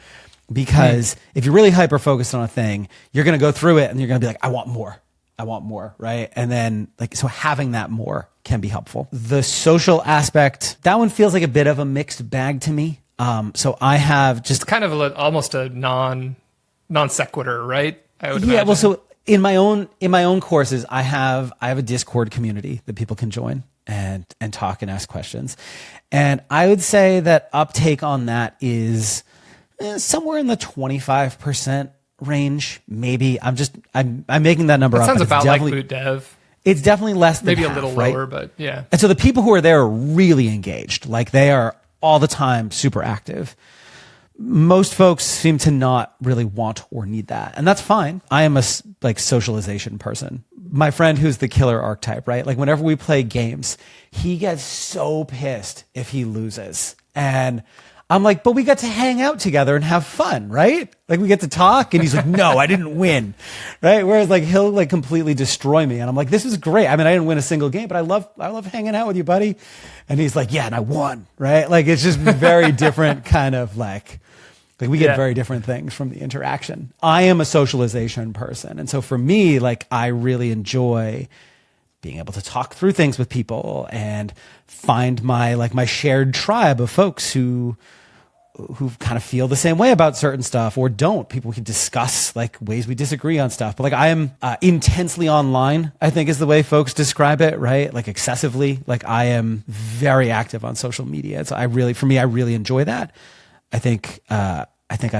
Because if you're really hyper-focused on a thing, you're going to go through it and you're going to be like, I want more, right? And then like, so having that more can be helpful. The social aspect, that one feels like a bit of a mixed bag to me. So I have just kind of almost a non sequitur, right? I would imagine. Well, so in my own courses, I have a Discord community that people can join and talk and ask questions. And I would say that uptake on that is somewhere in the 25% range, maybe. I'm making that number up. Sounds about like Boot.dev. It's definitely less than maybe half, a little right? lower, but yeah. And so the people who are there are really engaged. Like they are all the time super active. Most folks seem to not really want or need that, and that's fine. I am a like socialization person. My friend who's the killer archetype, right? Like whenever we play games, he gets so pissed if he loses, and I'm like, but we got to hang out together and have fun, right? Like we get to talk, and he's like, no, I didn't win, right? Whereas like he'll like completely destroy me, and I'm like, this is great. I mean, I didn't win a single game, but I love hanging out with you, buddy. And he's like, yeah, and I won, right? Like it's just very different kind of like we get very different things from the interaction. I am a socialization person, and so for me, like I really enjoy being able to talk through things with people and find my shared tribe of folks who kind of feel the same way about certain stuff or don't. People can discuss like ways we disagree on stuff. But like I am intensely online, I think is the way folks describe it, right? Like excessively. Like I am very active on social media. So I really enjoy that. I think I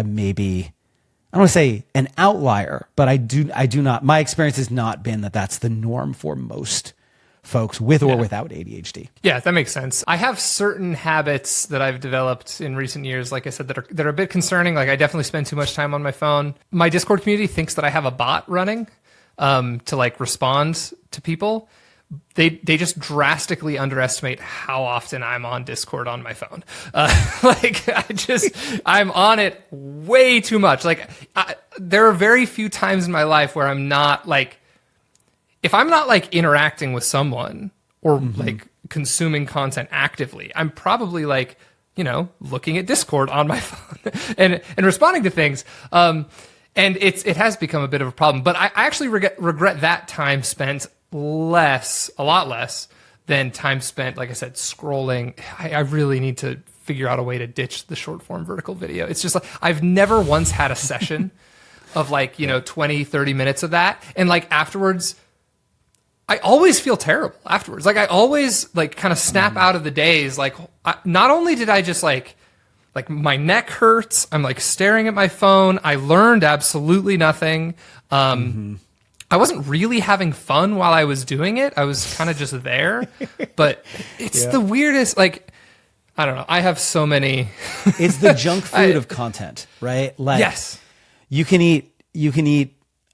maybe, I don't want to say an outlier, but I do not, my experience has not been that that's the norm for most folks with or without ADHD. Yeah, that makes sense. I have certain habits that I've developed in recent years, like I said, that are a bit concerning. Like I definitely spend too much time on my phone. My Discord community thinks that I have a bot running to like respond to people. They just drastically underestimate how often I'm on Discord on my phone. I'm on it way too much. Like there are very few times in my life where I'm not like, if I'm not like interacting with someone or like consuming content actively. I'm probably like, looking at Discord on my phone and responding to things. And it has become a bit of a problem, but I actually regret that time spent a lot less than time spent, like I said, scrolling. I really need to figure out a way to ditch the short form vertical video. It's just like, I've never once had a session of like, 20, 30 minutes of that. And like afterwards, I always feel terrible afterwards. Like I always like kind of snap out of the days. Like not only did I just like my neck hurts, I'm like staring at my phone. I learned absolutely nothing. I wasn't really having fun while I was doing it. I was kind of just there, but it's the weirdest, like, I don't know. I have so many. It's the junk food of content, right? Like, yes. You can eat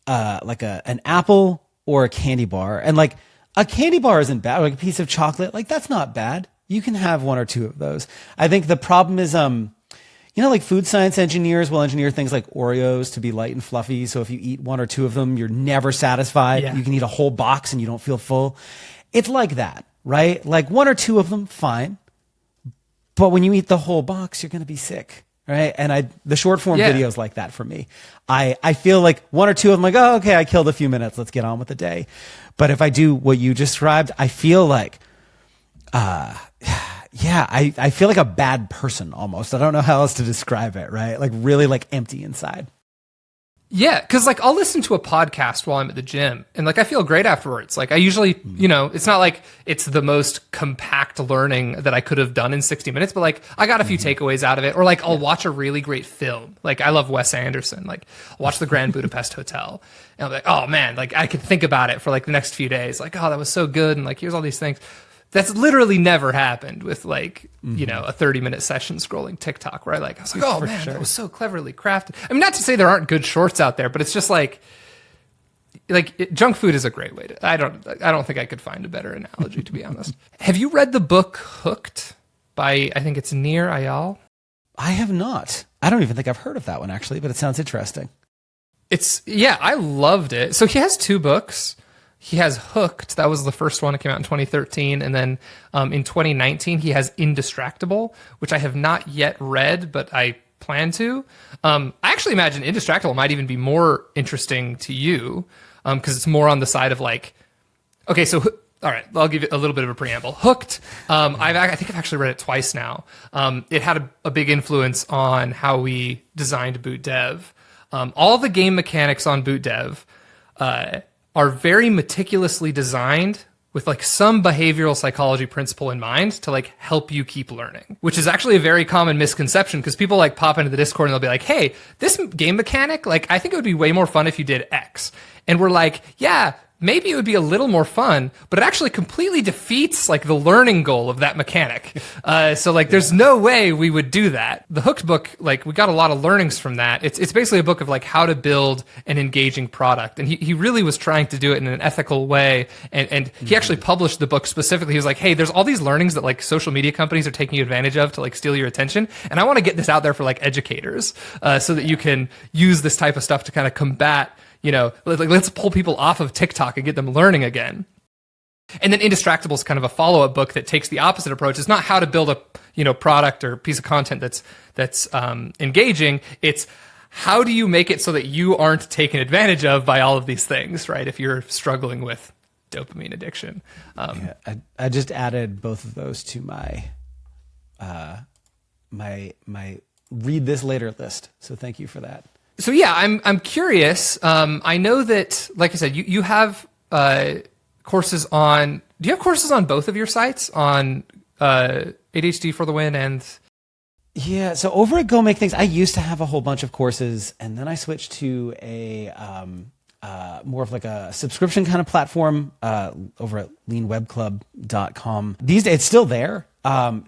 like an apple or a candy bar, and like a candy bar isn't bad. Like a piece of chocolate, like that's not bad. You can have one or two of those. I think the problem is, like food science engineers will engineer things like Oreos to be light and fluffy. So if you eat one or two of them, you're never satisfied. Yeah. You can eat a whole box and you don't feel full. It's like that, right? Like one or two of them, fine. But when you eat the whole box, you're going to be sick, right? And the short form videos like that for me. I feel like one or two of them, like, oh, okay, I killed a few minutes. Let's get on with the day. But if I do what you described, I feel like, I feel like a bad person almost. I don't know how else to describe it, right? Like really like empty inside. Yeah, because like I'll listen to a podcast while I'm at the gym and like I feel great afterwards. Like I usually, it's not like it's the most compact learning that I could have done in 60 minutes, but like I got a few takeaways out of it. Or like I'll watch a really great film. Like I love Wes Anderson. Like I'll watch The Grand Budapest Hotel and I'm like, oh man, like I could think about it for like the next few days. Like, oh, that was so good. And like, here's all these things. That's literally never happened with like, a 30-minute session scrolling TikTok where I was like, oh man, that was so cleverly crafted. I mean, not to say there aren't good shorts out there, but it's just junk food is a great way to, I don't think I could find a better analogy, to be honest. Have you read the book Hooked by, I think it's Nir Eyal? I have not. I don't even think I've heard of that one actually, but it sounds interesting. I loved it. So he has two books. He has Hooked. That was the first one. It came out in 2013. And then in 2019, he has Indistractable, which I have not yet read, but I plan to. I actually imagine Indistractable might even be more interesting to you because it's more on the side of like, okay, so, all right, I'll give you a little bit of a preamble. Hooked, I think I've actually read it twice now. It had a big influence on how we designed Boot.dev. All the game mechanics on Boot.dev are very meticulously designed with like some behavioral psychology principle in mind to like help you keep learning, which is actually a very common misconception because people like pop into the Discord and they'll be like, hey, this game mechanic, like I think it would be way more fun if you did X. And we're like, yeah, maybe it would be a little more fun, but it actually completely defeats like the learning goal of that mechanic. So like there's no way we would do that. The Hooked book, like we got a lot of learnings from that. It's basically a book of like how to build an engaging product. And he really was trying to do it in an ethical way. And he actually published the book specifically. He was like, hey, there's all these learnings that like social media companies are taking advantage of to like steal your attention. And I want to get this out there for like educators so that you can use this type of stuff to kind of combat, let's pull people off of TikTok and get them learning again. And then Indistractable is kind of a follow-up book that takes the opposite approach. It's not how to build a product or piece of content that's engaging. It's how do you make it so that you aren't taken advantage of by all of these things, right? If you're struggling with dopamine addiction. I just added both of those to my my read this later list. So thank you for that. So yeah, I'm curious. I know that, like I said, you have courses on. Do you have courses on both of your sites on ADHD for the Win and? Yeah. So over at Go Make Things, I used to have a whole bunch of courses, and then I switched to a more of like a subscription kind of platform over at leanwebclub.com. These days, it's still there.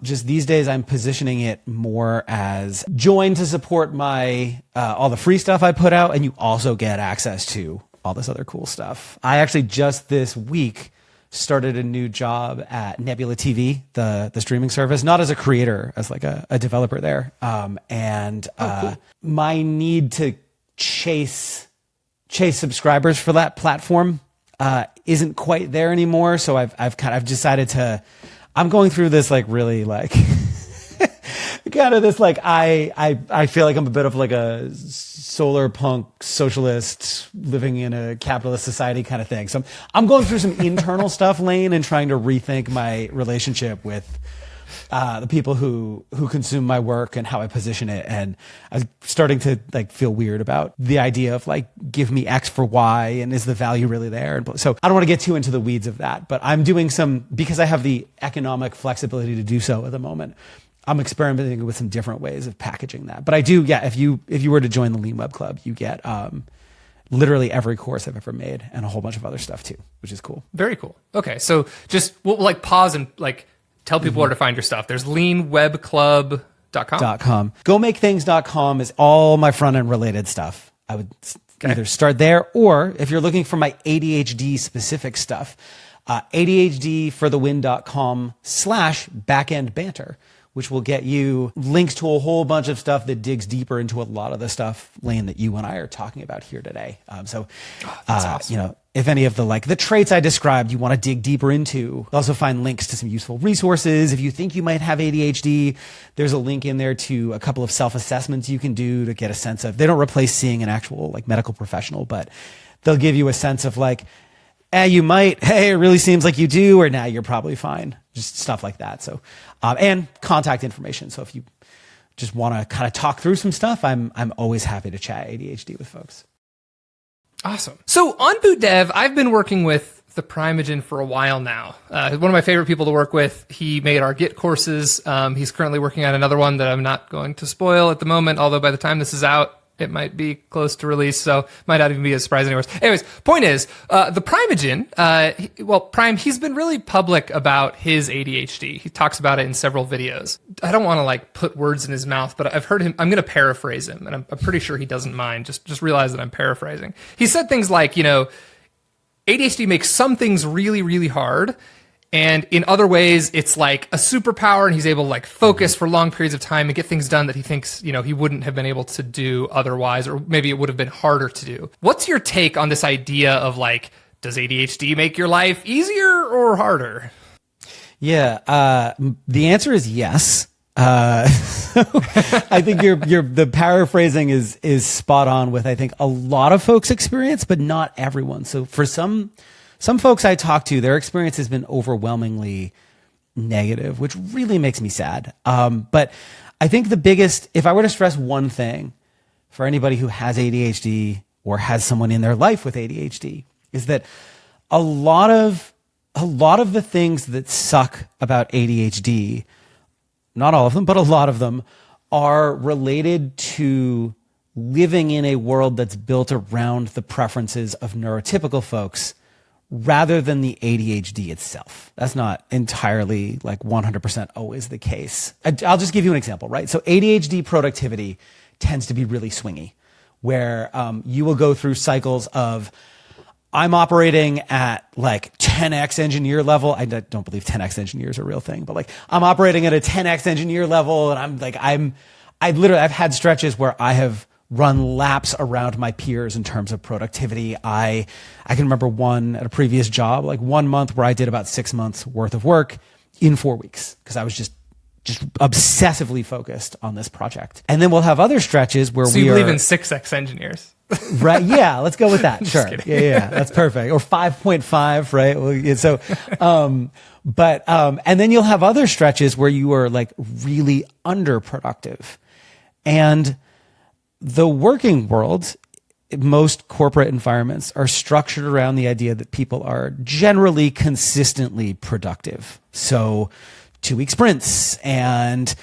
Just these days I'm positioning it more as join to support my, all the free stuff I put out. And you also get access to all this other cool stuff. I actually just this week started a new job at Nebula TV, the streaming service, not as a creator, as like a developer there. Cool. My need to chase subscribers for that platform, isn't quite there anymore. So I've decided I'm going through this like really like kind of this like I feel like I'm a bit of like a solar punk socialist living in a capitalist society kind of thing. So I'm going through some internal stuff, Lane, and trying to rethink my relationship with the people who consume my work and how I position it. And I was starting to like feel weird about the idea of like, give me X for Y, and is the value really there? And so I don't want to get too into the weeds of that, but I'm doing because I have the economic flexibility to do so at the moment. I'm experimenting with some different ways of packaging that. But I do, yeah, if you were to join the Lean Web Club, you get literally every course I've ever made and a whole bunch of other stuff too, which is cool. Very cool. Okay, so we'll like pause and like tell people where to find your stuff. There's leanwebclub.com. GoMakeThings.com is all my front-end related stuff. I would either start there, or if you're looking for my ADHD specific stuff, ADHDforthewin.com/backend banter, which will get you links to a whole bunch of stuff that digs deeper into a lot of the stuff, Lane, that you and I are talking about here today. That's awesome. If any of the traits I described you want to dig deeper into, you'll also find links to some useful resources. If you think you might have ADHD, there's a link in there to a couple of self-assessments you can do to get a sense of, they don't replace seeing an actual like medical professional, but they'll give you a sense of like, you might, hey, it really seems like you do, or nah, you're probably fine. Just stuff like that. So, and contact information. So if you just want to kind of talk through some stuff, I'm always happy to chat ADHD with folks. Awesome. So on Boot.dev, I've been working with the Primeagen for a while now. One of my favorite people to work with. He made our Git courses. He's currently working on another one that I'm not going to spoil at the moment, although by the time this is out, it might be close to release, so might not even be a surprise anymore. Anyways, point is, the Primeagen, Prime, he's been really public about his ADHD. He talks about it in several videos. I don't want to like put words in his mouth, but I've heard him, I'm going to paraphrase him, and I'm pretty sure he doesn't mind. Just realize that I'm paraphrasing. He said things like, ADHD makes some things really, really hard, and in other ways, it's like a superpower, and he's able to like focus for long periods of time and get things done that he thinks, he wouldn't have been able to do otherwise, or maybe it would have been harder to do. What's your take on this idea of like, does ADHD make your life easier or harder? Yeah, the answer is yes. I think the paraphrasing is spot on with, I think, a lot of folks' experience, but not everyone. So for some folks I talk to, their experience has been overwhelmingly negative, which really makes me sad. But I think the biggest, if I were to stress one thing for anybody who has ADHD or has someone in their life with ADHD, is that a lot of the things that suck about ADHD, not all of them, but a lot of them, are related to living in a world that's built around the preferences of neurotypical folks rather than the ADHD itself. That's not entirely like 100% always the case. I'll just give you an example, right? So ADHD productivity tends to be really swingy, where you will go through cycles of, I'm operating at like 10x engineer level. I don't believe 10x engineers are a real thing, but like I'm operating at a 10x engineer level, and I've had stretches where I have run laps around my peers in terms of productivity. I can remember one at a previous job, like 1 month where I did about 6 months worth of work in 4 weeks, because I was just obsessively focused on this project. And then we'll have other stretches where you believe in 6x engineers. Right. Yeah. Let's go with that. Sure. Yeah. That's perfect. Or 5.5. Right. Well, yeah, so, and then you'll have other stretches where you are like really underproductive. And the working world, most corporate environments are structured around the idea that people are generally consistently productive. So 2-week sprints and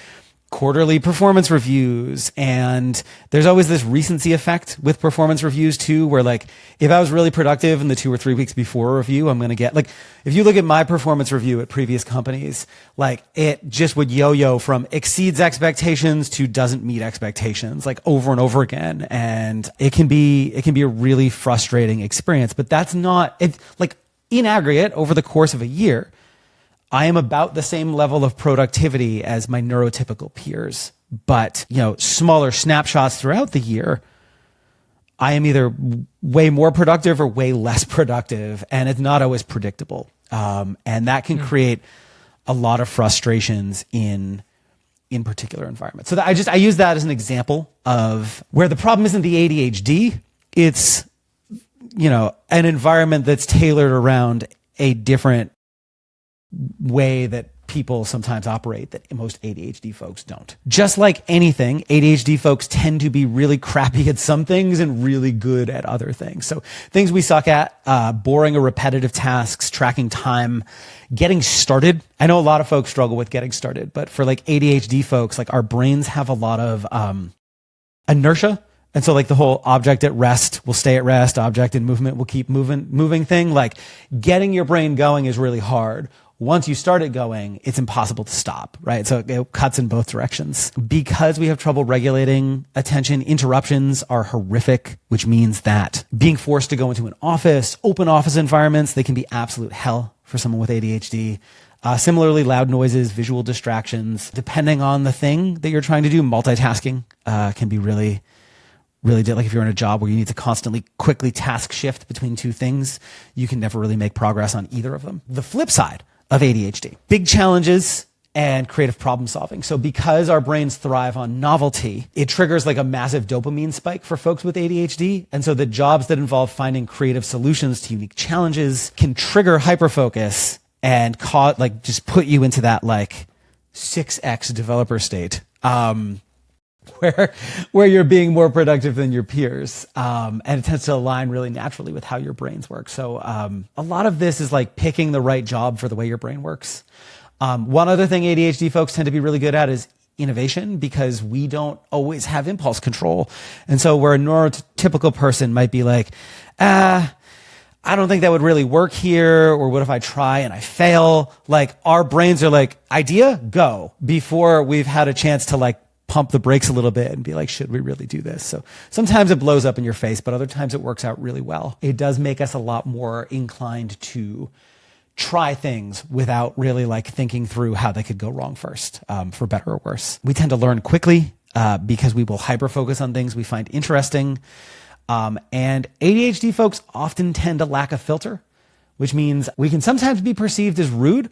quarterly performance reviews. And there's always this recency effect with performance reviews too, where like, if I was really productive in the 2 or 3 weeks before a review, I'm going to get like, if you look at my performance review at previous companies, like it just would yo-yo from exceeds expectations to doesn't meet expectations, like over and over again. And it can be a really frustrating experience, but that's not it. Like in aggregate over the course of a year, I am about the same level of productivity as my neurotypical peers, but smaller snapshots throughout the year, I am either way more productive or way less productive, and it's not always predictable. And that can create a lot of frustrations in particular environments. So I use that as an example of where the problem isn't the ADHD. It's, an environment that's tailored around a different way that people sometimes operate that most ADHD folks don't. Just like anything, ADHD folks tend to be really crappy at some things and really good at other things. So things we suck at, boring or repetitive tasks, tracking time, getting started. I know a lot of folks struggle with getting started, but for like ADHD folks, like our brains have a lot of inertia. And so like the whole object at rest will stay at rest, object in movement will keep moving thing. Like getting your brain going is really hard. Once you start it going, it's impossible to stop, right? So it cuts in both directions. Because we have trouble regulating attention, interruptions are horrific, which means that being forced to go into an office, open office environments, they can be absolute hell for someone with ADHD. Similarly, loud noises, visual distractions, depending on the thing that you're trying to do, multitasking can be really like if you're in a job where you need to constantly quickly task shift between two things, you can never really make progress on either of them. The flip side of ADHD, big challenges and creative problem solving. So because our brains thrive on novelty, it triggers like a massive dopamine spike for folks with ADHD. And so the jobs that involve finding creative solutions to unique challenges can trigger hyperfocus and just put you into that like 6x developer state. Where you're being more productive than your peers. And it tends to align really naturally with how your brains work. So a lot of this is like picking the right job for the way your brain works. One other thing ADHD folks tend to be really good at is innovation, because we don't always have impulse control. And so where a neurotypical person might be like, I don't think that would really work here, or what if I try and I fail? Like our brains are like, idea, go, before we've had a chance to like pump the brakes a little bit and be like, should we really do this? So sometimes it blows up in your face, but other times it works out really well. It does make us a lot more inclined to try things without really like thinking through how they could go wrong first, for better or worse. We tend to learn quickly because we will hyper-focus on things we find interesting. And ADHD folks often tend to lack a filter, which means we can sometimes be perceived as rude,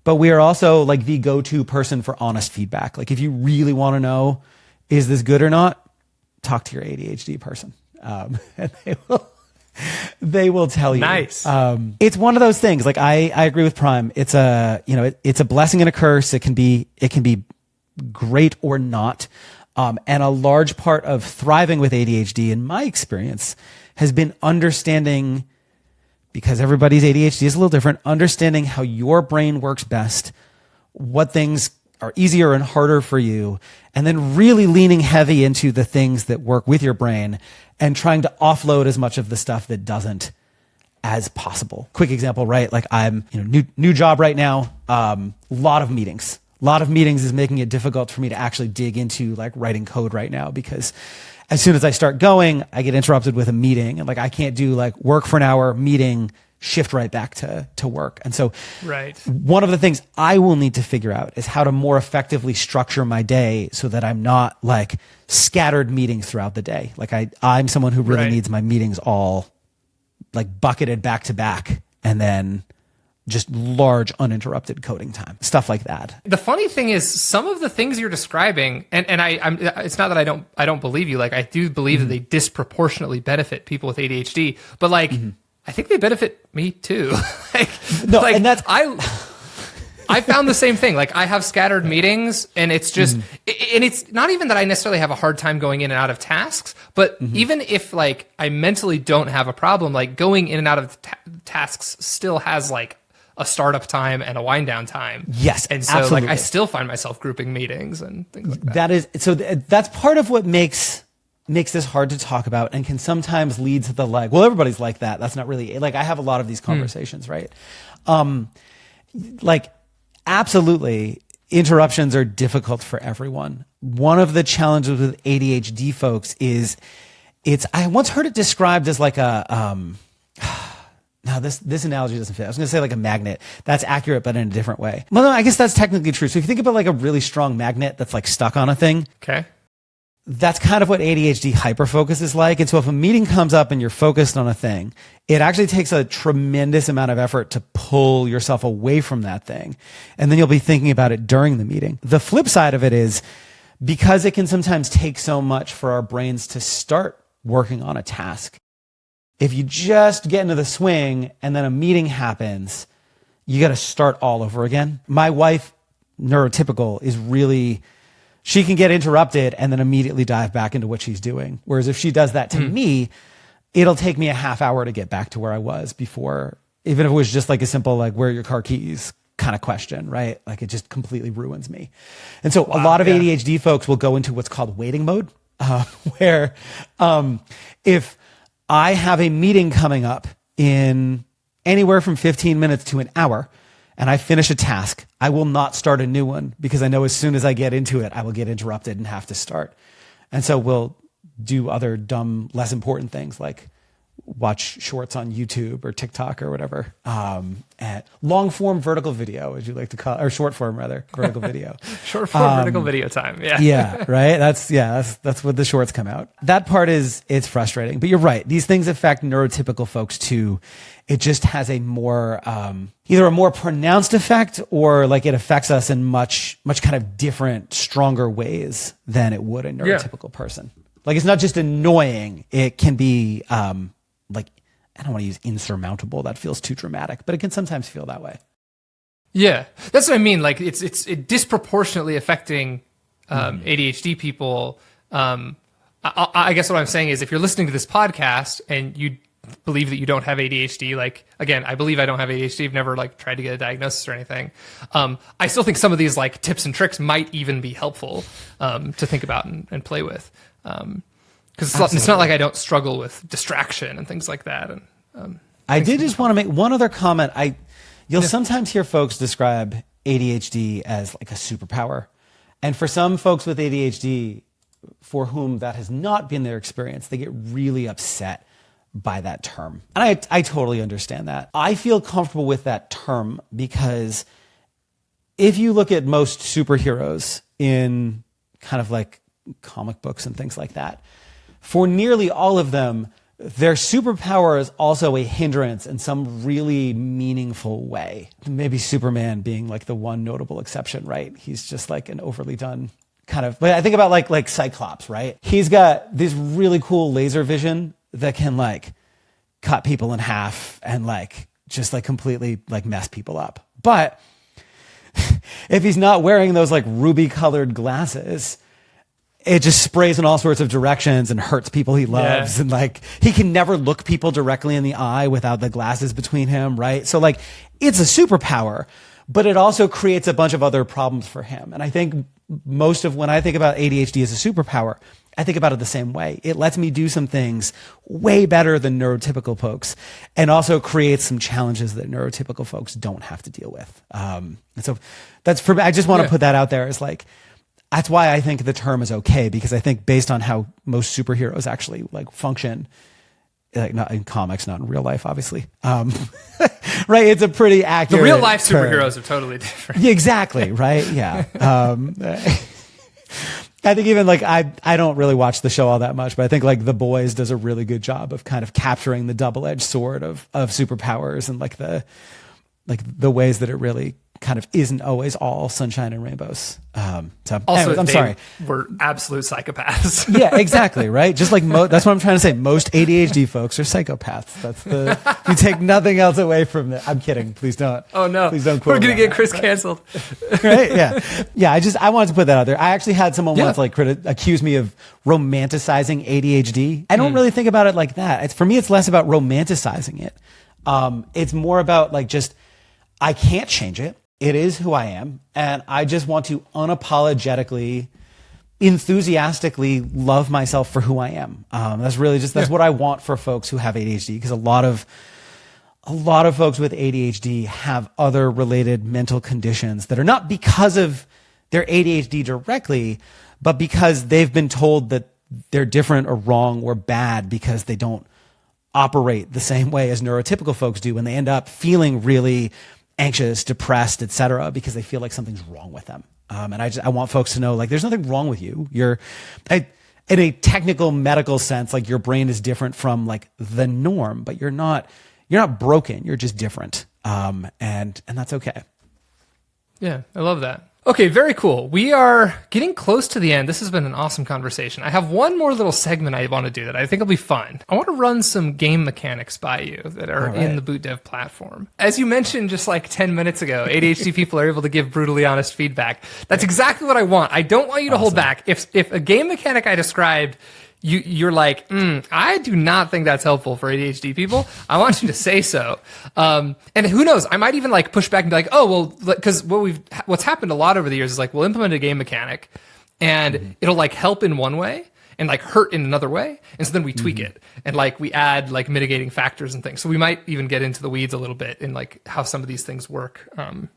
but we are also like the go-to person for honest feedback. Like if you really want to know, is this good or not? Talk to your ADHD person. And they will tell you. Nice. It's one of those things. Like I agree with Prime. It's it's a blessing and a curse. It can be great or not. And a large part of thriving with ADHD, in my experience, has been understanding, because everybody's ADHD is a little different, understanding how your brain works best, what things are easier and harder for you, and then really leaning heavy into the things that work with your brain and trying to offload as much of the stuff that doesn't as possible. Quick example, right? Like I'm, new job right now, lot of meetings. A lot of meetings is making it difficult for me to actually dig into like writing code right now, because as soon as I start going, I get interrupted with a meeting, and like I can't do like work for an hour, meeting, shift right back to work. And so one of the things I will need to figure out is how to more effectively structure my day so that I'm not like scattered meetings throughout the day. Like I'm someone who really needs my meetings all like bucketed back to back, and then just large uninterrupted coding time, stuff like that. The funny thing is, some of the things you're describing, and it's not that I don't believe you. Like I do believe that they disproportionately benefit people with ADHD, but like I think they benefit me too. And that's I found the same thing. Like I have scattered meetings, and it's just, and it's not even that I necessarily have a hard time going in and out of tasks, but even if like I mentally don't have a problem, like going in and out of tasks still has like a startup time and a wind down time. Yes, and so absolutely. like I still find myself grouping meetings and things like that. That's part of what makes this hard to talk about, and can sometimes lead to the like, well, everybody's like that. That's not really like, I have a lot of these conversations, right? Like absolutely, interruptions are difficult for everyone. One of the challenges with ADHD folks is I once heard it described as like a no, this analogy doesn't fit. I was going to say like a magnet. That's accurate, but in a different way. Well, no, I guess that's technically true. So if you think about like a really strong magnet that's like stuck on a thing. Okay. that's kind of what ADHD hyperfocus is like. And so if a meeting comes up and you're focused on a thing, it actually takes a tremendous amount of effort to pull yourself away from that thing. And then you'll be thinking about it during the meeting. The flip side of it is, because it can sometimes take so much for our brains to start working on a task, if you just get into the swing and then a meeting happens, you got to start all over again. My wife, neurotypical, is really, she can get interrupted and then immediately dive back into what she's doing. Whereas if she does that to me, it'll take me a half hour to get back to where I was before, even if it was just like a simple, like, where are your car keys kind of question, right? Like, it just completely ruins me. And so a lot of ADHD folks will go into what's called waiting mode, where if I have a meeting coming up in anywhere from 15 minutes to an hour, and I finish a task, I will not start a new one, because I know as soon as I get into it, I will get interrupted and have to start. And so we'll do other dumb, less important things like watch shorts on YouTube or TikTok or whatever. And long form vertical video, as you like to call it, or short form rather, vertical video. Short form vertical video time. Yeah. Yeah. Right. That's what the shorts come out. That part it's frustrating, but you're right. These things affect neurotypical folks too. It just has a more, either a more pronounced effect, or like it affects us in much kind of different, stronger ways than it would a neurotypical person. Like, it's not just annoying. It can be, like, I don't want to use insurmountable. That feels too dramatic, but it can sometimes feel that way. Yeah, that's what I mean. Like, it's disproportionately affecting ADHD people. I guess what I'm saying is, if you're listening to this podcast and you believe that you don't have ADHD, like, again, I believe I don't have ADHD. I've never like tried to get a diagnosis or anything. I still think some of these like tips and tricks might even be helpful to think about and play with. Because it's not like I don't struggle with distraction and things like that. And I did just want to make one other comment. You'll sometimes hear folks describe ADHD as like a superpower. And for some folks with ADHD, for whom that has not been their experience, they get really upset by that term. And I totally understand that. I feel comfortable with that term because if you look at most superheroes in kind of like comic books and things like that, for nearly all of them, their superpower is also a hindrance in some really meaningful way. Maybe Superman being like the one notable exception, right? He's just like an overly done kind of, but I think about like Cyclops, right? He's got this really cool laser vision that can like cut people in half and like just like completely like mess people up. But if he's not wearing those like ruby colored glasses, it just sprays in all sorts of directions and hurts people he loves. Yeah. And like, he can never look people directly in the eye without the glasses between him. Right. So like, it's a superpower, but it also creates a bunch of other problems for him. And I think most of when I think about ADHD as a superpower, I think about it the same way. It lets me do some things way better than neurotypical folks, and also creates some challenges that neurotypical folks don't have to deal with. And so that's for me. I just want to put that out there as like, that's why I think the term is okay, because I think based on how most superheroes actually like function, like not in comics, not in real life, obviously. Right. It's a pretty accurate. The real life term. Superheroes are totally different. Yeah, exactly. Right. Yeah. I think even like, I don't really watch the show all that much, but I think like The Boys does a really good job of kind of capturing the double-edged sword of superpowers and like the ways that it really kind of isn't always all sunshine and rainbows. So also, anyways, I'm sorry. We're absolute psychopaths. Yeah, exactly. Right. Just like that's what I'm trying to say. Most ADHD folks are psychopaths. That's you take nothing else away from that. I'm kidding. Please don't. Oh no. Please don't quote. We're going to get Chris canceled. Right. Yeah. Yeah. I wanted to put that out there. I actually had someone once like accuse me of romanticizing ADHD. I don't really think about it like that. For me, it's less about romanticizing it. It's more about like just, I can't change it. It is who I am. And I just want to unapologetically, enthusiastically love myself for who I am. That's really just, that's what I want for folks who have ADHD. Because a lot of folks with ADHD have other related mental conditions that are not because of their ADHD directly, but because they've been told that they're different or wrong or bad because they don't operate the same way as neurotypical folks do, and they end up feeling really anxious, depressed, etc., because they feel like something's wrong with them. And I want folks to know, like, there's nothing wrong with you. in a technical medical sense, like your brain is different from like the norm, but you're not broken. You're just different. And that's okay. Yeah, I love that. Okay, very cool. We are getting close to the end. This has been an awesome conversation. I have one more little segment I want to do that I think will be fun. I want to run some game mechanics by you that are in the Boot.dev platform. As you mentioned just like 10 minutes ago, ADHD people are able to give brutally honest feedback. That's exactly what I want. I don't want you to hold back. If a game mechanic I described, you're like, I do not think that's helpful for ADHD people. I want you to say so. And who knows? I might even like push back and be like, oh, well, because what's happened a lot over the years is like we'll implement a game mechanic and it'll like help in one way and like hurt in another way. And so then we tweak it and like we add like mitigating factors and things. So we might even get into the weeds a little bit in like how some of these things work and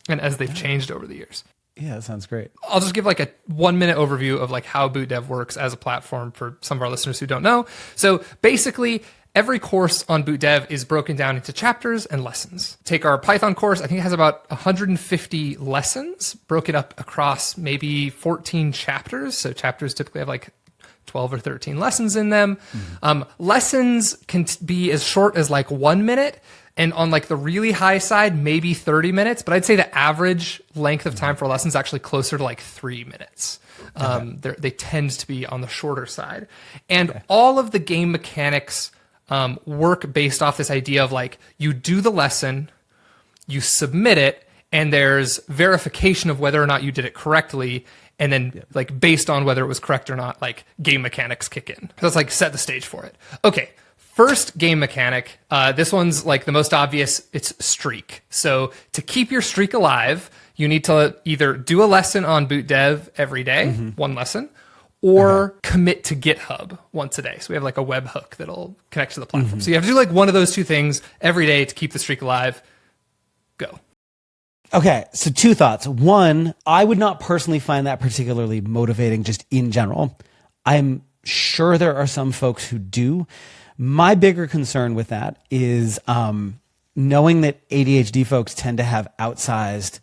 as they've changed over the years. Yeah, that sounds great. I'll just give like a 1-minute overview of like how Boot.dev works as a platform for some of our listeners who don't know. So basically, every course on Boot.dev is broken down into chapters and lessons. Take our Python course. I think it has about 150 lessons broken up across maybe 14 chapters. So chapters typically have like 12 or 13 lessons in them. Lessons can be as short as like 1 minute. And on like the really high side, maybe 30 minutes, but I'd say the average length of time for a lesson is actually closer to like 3 minutes. They tend to be on the shorter side. And all of the game mechanics work based off this idea of like, you do the lesson, you submit it, and there's verification of whether or not you did it correctly. And then like based on whether it was correct or not, like game mechanics kick in. So that's like set the stage for it. Okay. First game mechanic, this one's like the most obvious, it's streak. So to keep your streak alive, you need to either do a lesson on Boot.dev every day, one lesson, or commit to GitHub once a day. So we have like a webhook that'll connect to the platform. So you have to do like one of those two things every day to keep the streak alive. Go. Okay, so 2 thoughts. One, I would not personally find that particularly motivating just in general. I'm sure there are some folks who do. My bigger concern with that is knowing that ADHD folks tend to have outsized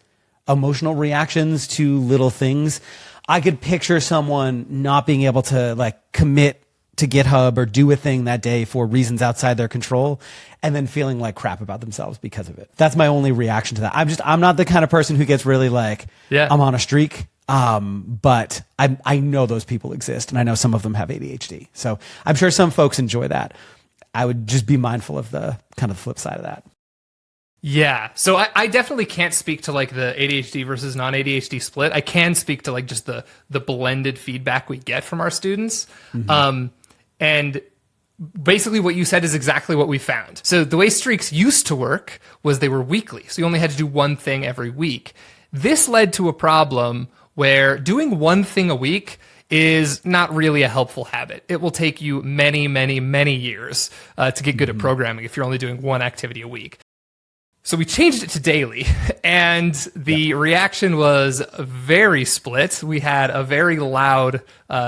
emotional reactions to little things. I could picture someone not being able to like commit to GitHub or do a thing that day for reasons outside their control and then feeling like crap about themselves because of it. That's my only reaction to that. I'm not the kind of person who gets really like, I'm on a streak. But I know those people exist and I know some of them have ADHD. So I'm sure some folks enjoy that. I would just be mindful of the kind of flip side of that. Yeah. So I definitely can't speak to like the ADHD versus non-ADHD split. I can speak to like just the blended feedback we get from our students. And basically what you said is exactly what we found. So the way streaks used to work was they were weekly. So you only had to do one thing every week. This led to a problem where doing one thing a week is not really a helpful habit. It will take you many, many, many years to get good at programming if you're only doing one activity a week. So we changed it to daily, and the reaction was very split. We had a very loud,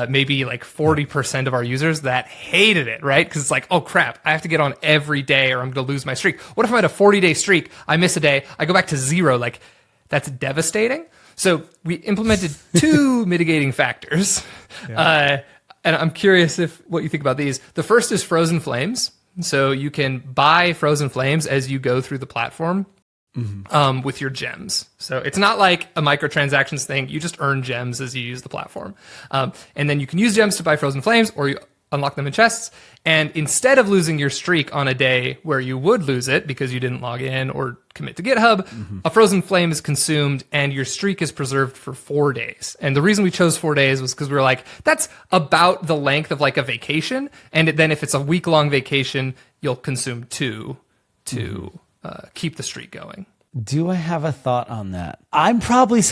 maybe like 40% of our users that hated it, right? Because it's like, oh crap, I have to get on every day or I'm going to lose my streak. What if I'm at a 40-day streak, I miss a day, I go back to 0? Like, that's devastating. So we implemented 2 mitigating factors. And I'm curious what you think about these. The first is frozen flames. So you can buy frozen flames as you go through the platform with your gems. So it's not like a microtransactions thing. You just earn gems as you use the platform. And then you can use gems to buy frozen flames, or you unlock them in chests. And instead of losing your streak on a day where you would lose it because you didn't log in or commit to GitHub, a frozen flame is consumed and your streak is preserved for 4 days. And the reason we chose 4 days was because we were like, that's about the length of like a vacation. And then if it's a week-long vacation, you'll consume 2 to keep the streak going. Do I have a thought on that? I'm probably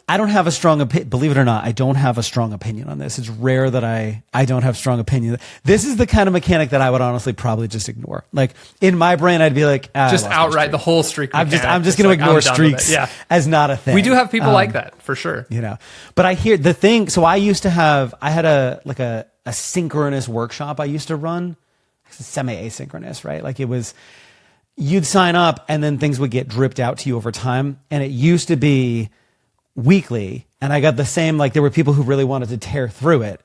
I don't have a strong opinion. Believe it or not, I don't have a strong opinion on this. It's rare that I don't have strong opinion. This is the kind of mechanic that I would honestly probably just ignore. Like in my brain, I'd be like, just outright the whole streak mechanic. I'm just going to ignore streaks as not a thing. We do have people like that for sure. You know, but I hear the thing. So I had a synchronous workshop I used to run, semi-asynchronous, right? Like it was, you'd sign up and then things would get dripped out to you over time. And it used to be weekly, and I got the same, like there were people who really wanted to tear through it.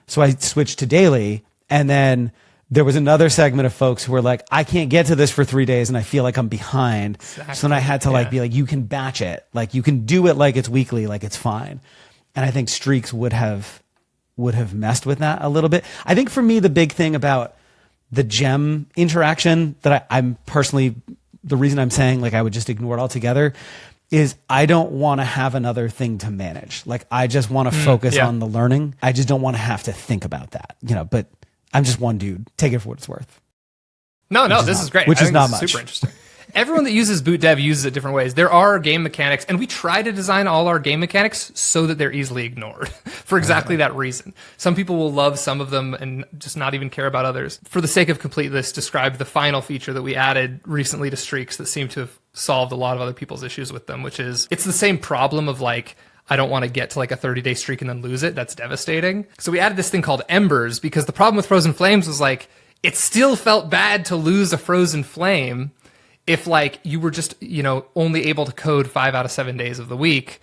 So I switched to daily. And then there was another segment of folks who were like, I can't get to this for 3 days and I feel like I'm behind. Exactly. So then I had to like be like, you can batch it. Like you can do it like it's weekly, like it's fine. And I think streaks would have messed with that a little bit. I think for me, the big thing about the gem interaction that I'm personally, the reason I'm saying like I would just ignore it altogether is I don't want to have another thing to manage. Like I just want to focus on the learning. I just don't want to have to think about that, but I'm just one dude. Take it for what it's worth. No, this is great. Which is not much. Super interesting. Everyone that uses Boot.dev uses it different ways. There are game mechanics, and we try to design all our game mechanics so that they're easily ignored for exactly that reason. Some people will love some of them and just not even care about others. For the sake of completeness, describe the final feature that we added recently to streaks that seemed to have solved a lot of other people's issues with them, which is it's the same problem of like, I don't want to get to like a 30-day streak and then lose it. That's devastating. So we added this thing called Embers because the problem with Frozen Flames was like, it still felt bad to lose a frozen flame if like you were just, only able to code 5 out of 7 days of the week,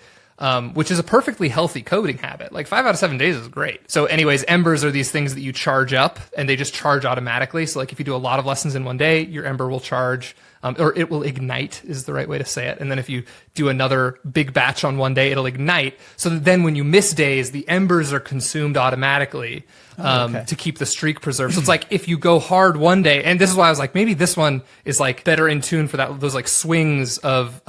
which is a perfectly healthy coding habit. Like 5 out of 7 days is great. So anyways, Embers are these things that you charge up and they just charge automatically. So like if you do a lot of lessons in one day, your Ember will charge, or it will ignite is the right way to say it. And then if you do another big batch on one day, it'll ignite. So that then when you miss days, the Embers are consumed automatically to keep the streak preserved. So it's like if you go hard one day, and this is why I was like, maybe this one is like better in tune for those like swings of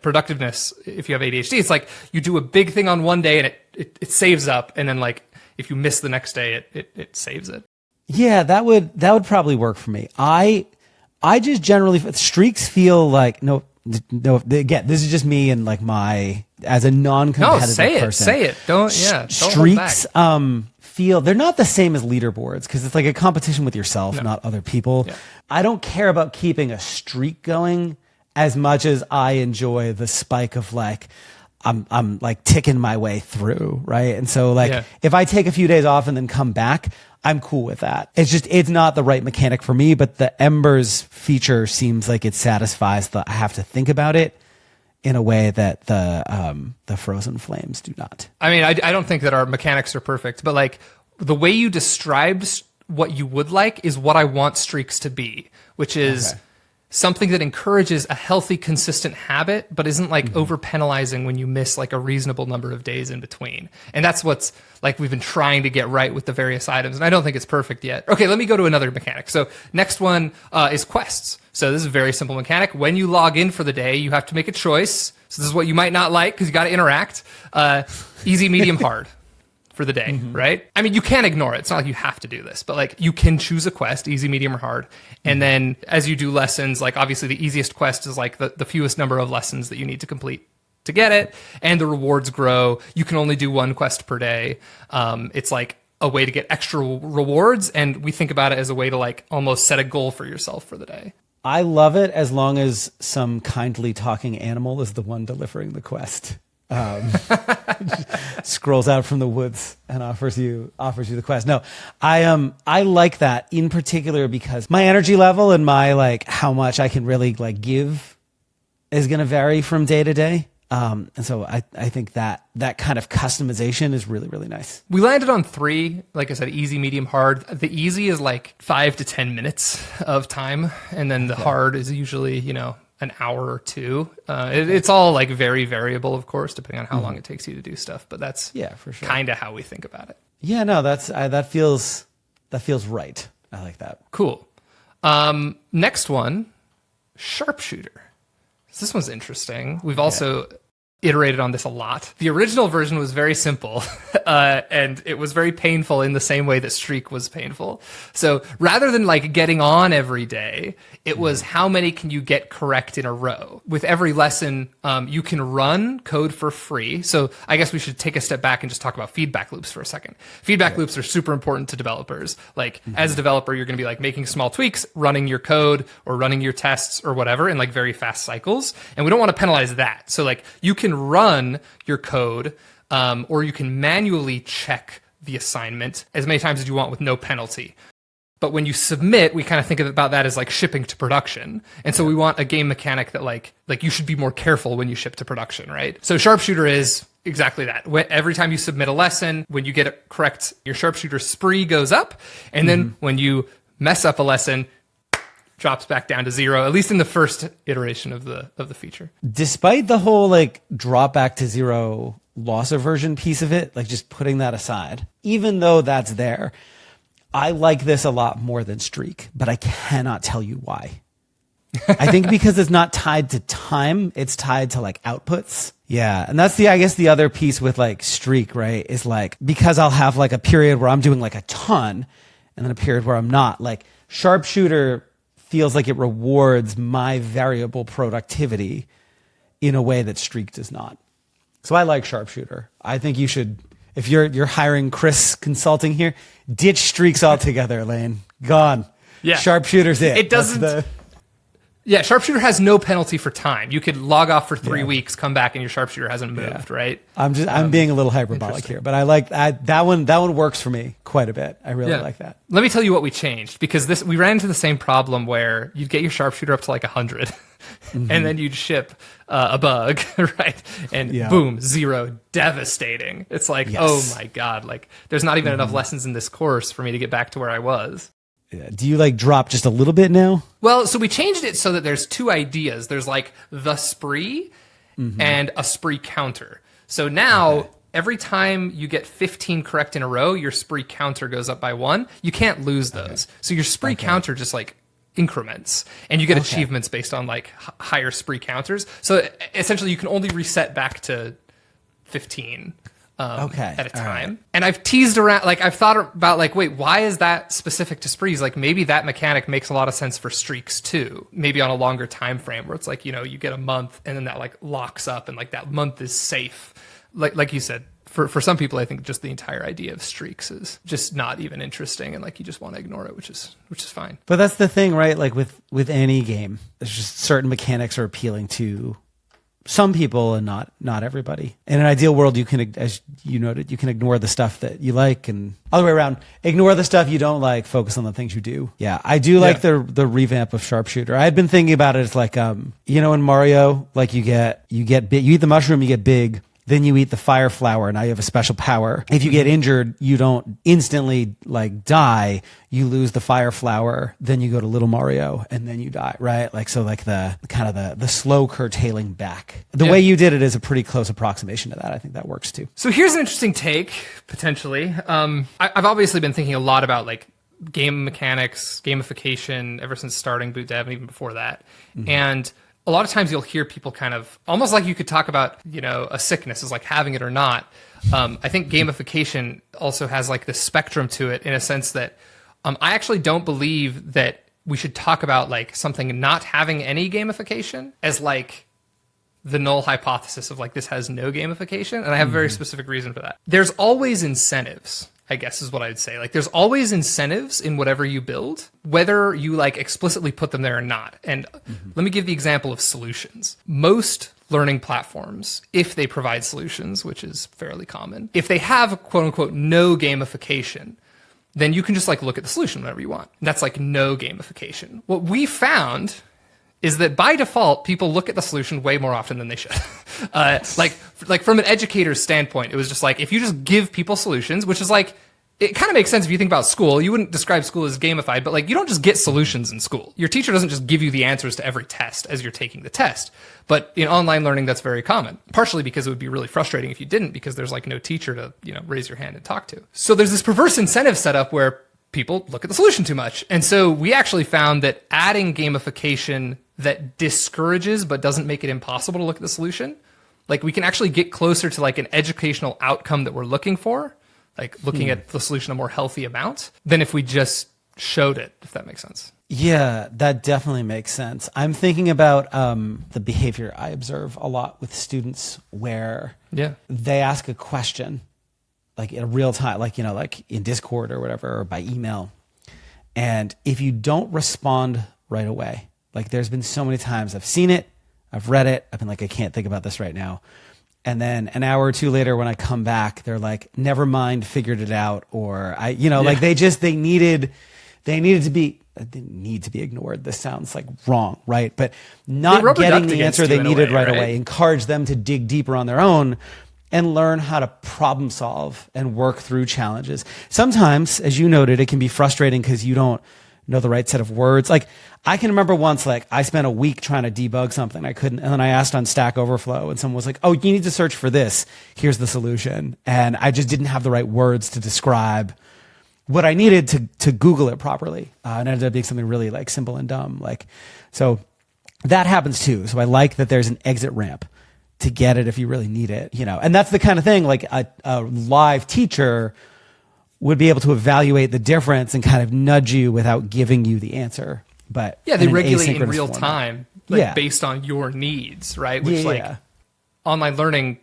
productiveness. If you have ADHD, it's like you do a big thing on one day and it saves up. And then like if you miss the next day, it saves it. Yeah, that would probably work for me. I just generally, streaks feel like, no, again, this is just me and like as a non-competitive person. Say it. Don't streaks, they're not the same as leaderboards because it's like a competition with yourself, not other people. Yeah. I don't care about keeping a streak going as much as I enjoy the spike of like, I'm like ticking my way through, right? And so like, if I take a few days off and then come back, I'm cool with that. It's not the right mechanic for me, but the Embers feature seems like it satisfies I have to think about it in a way that the Frozen Flames do not. I mean, I don't think that our mechanics are perfect, but like the way you described what you would like is what I want streaks to be, which is something that encourages a healthy, consistent habit, but isn't like over penalizing when you miss like a reasonable number of days in between. And that's what's like we've been trying to get right with the various items. And I don't think it's perfect yet. Okay, let me go to another mechanic. So next one is quests. So this is a very simple mechanic. When you log in for the day, you have to make a choice. So this is what you might not like because you got to interact. Easy, medium, hard. For the day, right? I mean, you can ignore it. It's not like you have to do this, but like you can choose a quest, easy, medium, or hard. And then as you do lessons, like obviously the easiest quest is like the fewest number of lessons that you need to complete to get it. And the rewards grow. You can only do one quest per day. It's like a way to get extra rewards. And we think about it as a way to like almost set a goal for yourself for the day. I love it as long as some kindly talking animal is the one delivering the quest. Scrolls out from the woods and offers you the quest. No, I like that in particular because my energy level and my like how much I can really like give is going to vary from day to day. And so I think that kind of customization is really, really nice. We landed on 3, like I said, easy, medium, hard. The easy is like 5 to 10 minutes of time. And then the hard is usually, an hour or 2. It's all like very variable, of course, depending on how long it takes you to do stuff. But that's for sure. Kind of how we think about it. Yeah, no, that feels right. I like that. Cool. Next one, sharpshooter. So this one's interesting. We've also iterated on this a lot. The original version was very simple, and it was very painful in the same way that streak was painful. So rather than like getting on every day, it was how many can you get correct in a row. With every lesson, you can run code for free. So I guess we should take a step back and just talk about feedback loops for a second. Feedback loops are super important to developers. Like as a developer, you're going to be like making small tweaks, running your code or running your tests or whatever in like very fast cycles. And we don't want to penalize that. So like you can run your code, or you can manually check the assignment as many times as you want with no penalty. But when you submit, we kind of think about that as like shipping to production. And so we want a game mechanic that like you should be more careful when you ship to production, right? So sharpshooter is exactly that. Every time you submit a lesson, when you get it correct, your sharpshooter spree goes up. And then when you mess up a lesson, drops back down to 0, at least in the first iteration of the feature. Despite the whole like drop back to 0 loss aversion piece of it, like just putting that aside, even though that's there, I like this a lot more than streak, but I cannot tell you why. I think because it's not tied to time, it's tied to like outputs. Yeah. And that's I guess the other piece with like streak, right? Is like, because I'll have like a period where I'm doing like a ton and then a period where I'm not. Like sharpshooter feels like it rewards my variable productivity in a way that streak does not. So I like sharpshooter. I think you should, if you're hiring Chris Consulting here, ditch streaks altogether, Lane. Gone. Yeah. Sharpshooter's it. It doesn't. Yeah, sharpshooter has no penalty for time. You could log off for 3 weeks, come back, and your sharpshooter hasn't moved, right? I'm being a little hyperbolic here, but I like that one. That one works for me quite a bit. I really like that. Let me tell you what we changed, because we ran into the same problem where you'd get your sharpshooter up to like 100, and then you'd ship a bug, right? And boom, 0, devastating. It's like, oh my God, like there's not even enough lessons in this course for me to get back to where I was. Do you like drop just a little bit now? Well, so we changed it so that there's 2 ideas. There's like the spree and a spree counter. So now every time you get 15 correct in a row, your spree counter goes up by 1. You can't lose those. So your spree counter just like increments, and you get achievements based on like higher spree counters. So essentially you can only reset back to 15. At a time. Right. And I've teased around, like I've thought about like, wait, why is that specific to sprees? Like maybe that mechanic makes a lot of sense for streaks too. Maybe on a longer time frame where it's like, you know, you get a month and then that like locks up and like that month is safe. Like you said, for some people, I think just the entire idea of streaks is just not even interesting, and like you just want to ignore it, which is fine. But that's the thing, right? Like with any game, there's just certain mechanics are appealing to some people and not everybody. In an ideal world, you can, as you noted, you can ignore the stuff that you like, and other way around, ignore the stuff you don't like, focus on the things you do. Yeah, I do like the revamp of sharpshooter. I had been thinking about it as like, you know, in Mario, like you eat the mushroom, you get big. Then you eat the fire flower. Now you have a special power. If you get injured, you don't instantly like die. You lose the fire flower. Then you go to Little Mario, and then you die. Right? Like so, like the kind of the slow curtailing back. The way you did it is a pretty close approximation to that. I think that works too. So here's an interesting take potentially. I've obviously been thinking a lot about like game mechanics, gamification ever since starting Boot.dev, and even before that, and a lot of times you'll hear people kind of almost like you could talk about, you know, a sickness is like having it or not. I think gamification also has like this spectrum to it in a sense that I actually don't believe that we should talk about like something not having any gamification as like the null hypothesis of like this has no gamification. And I have a very specific reason for that. There's always incentives, I guess is what I'd say. Like there's always incentives in whatever you build, whether you like explicitly put them there or not. And let me give the example of solutions. Most learning platforms, if they provide solutions, which is fairly common, if they have quote unquote no gamification, then you can just like look at the solution whenever you want. That's like no gamification. What we found is that by default, people look at the solution way more often than they should. Like from an educator's standpoint, it was just like, if you just give people solutions, which is like, it kind of makes sense if you think about school. You wouldn't describe school as gamified, but like you don't just get solutions in school. Your teacher doesn't just give you the answers to every test as you're taking the test. But in online learning, that's very common, partially because it would be really frustrating if you didn't, because there's like no teacher to, you know, raise your hand and talk to. So there's this perverse incentive set up where people look at the solution too much. And so we actually found that adding gamification that discourages but doesn't make it impossible to look at the solution, like we can actually get closer to like an educational outcome that we're looking for, like looking at the solution a more healthy amount than if we just showed it, if that makes sense. Yeah, that definitely makes sense. I'm thinking about the behavior I observe a lot with students where they ask a question like in real time, like, you know, like in Discord or whatever, or by email. And if you don't respond right away, like there's been so many times I've seen it, I've read it, I've been like, I can't think about this right now. And then an hour or two later when I come back, they're like, never mind, figured it out. Or like they needed to be, didn't need to be ignored. This sounds like wrong, right? But not getting the answer they needed right away encouraged them to dig deeper on their own. and learn how to problem solve and work through challenges. Sometimes, as you noted, it can be frustrating because you don't know the right set of words. Like I can remember once, like I spent a week trying to debug something I couldn't, and then I asked on Stack Overflow, and someone was like, "Oh, you need to search for this. Here's the solution." And I just didn't have the right words to describe what I needed to Google it properly, and it ended up being something really like simple and dumb. Like, so that happens too. So I like that there's an exit ramp to get it if you really need it, you know. And that's the kind of thing like a live teacher would be able to evaluate the difference and kind of nudge you without giving you the answer. But yeah, they regulate in asynchronous real format. time, like based on your needs, right? Which like online learning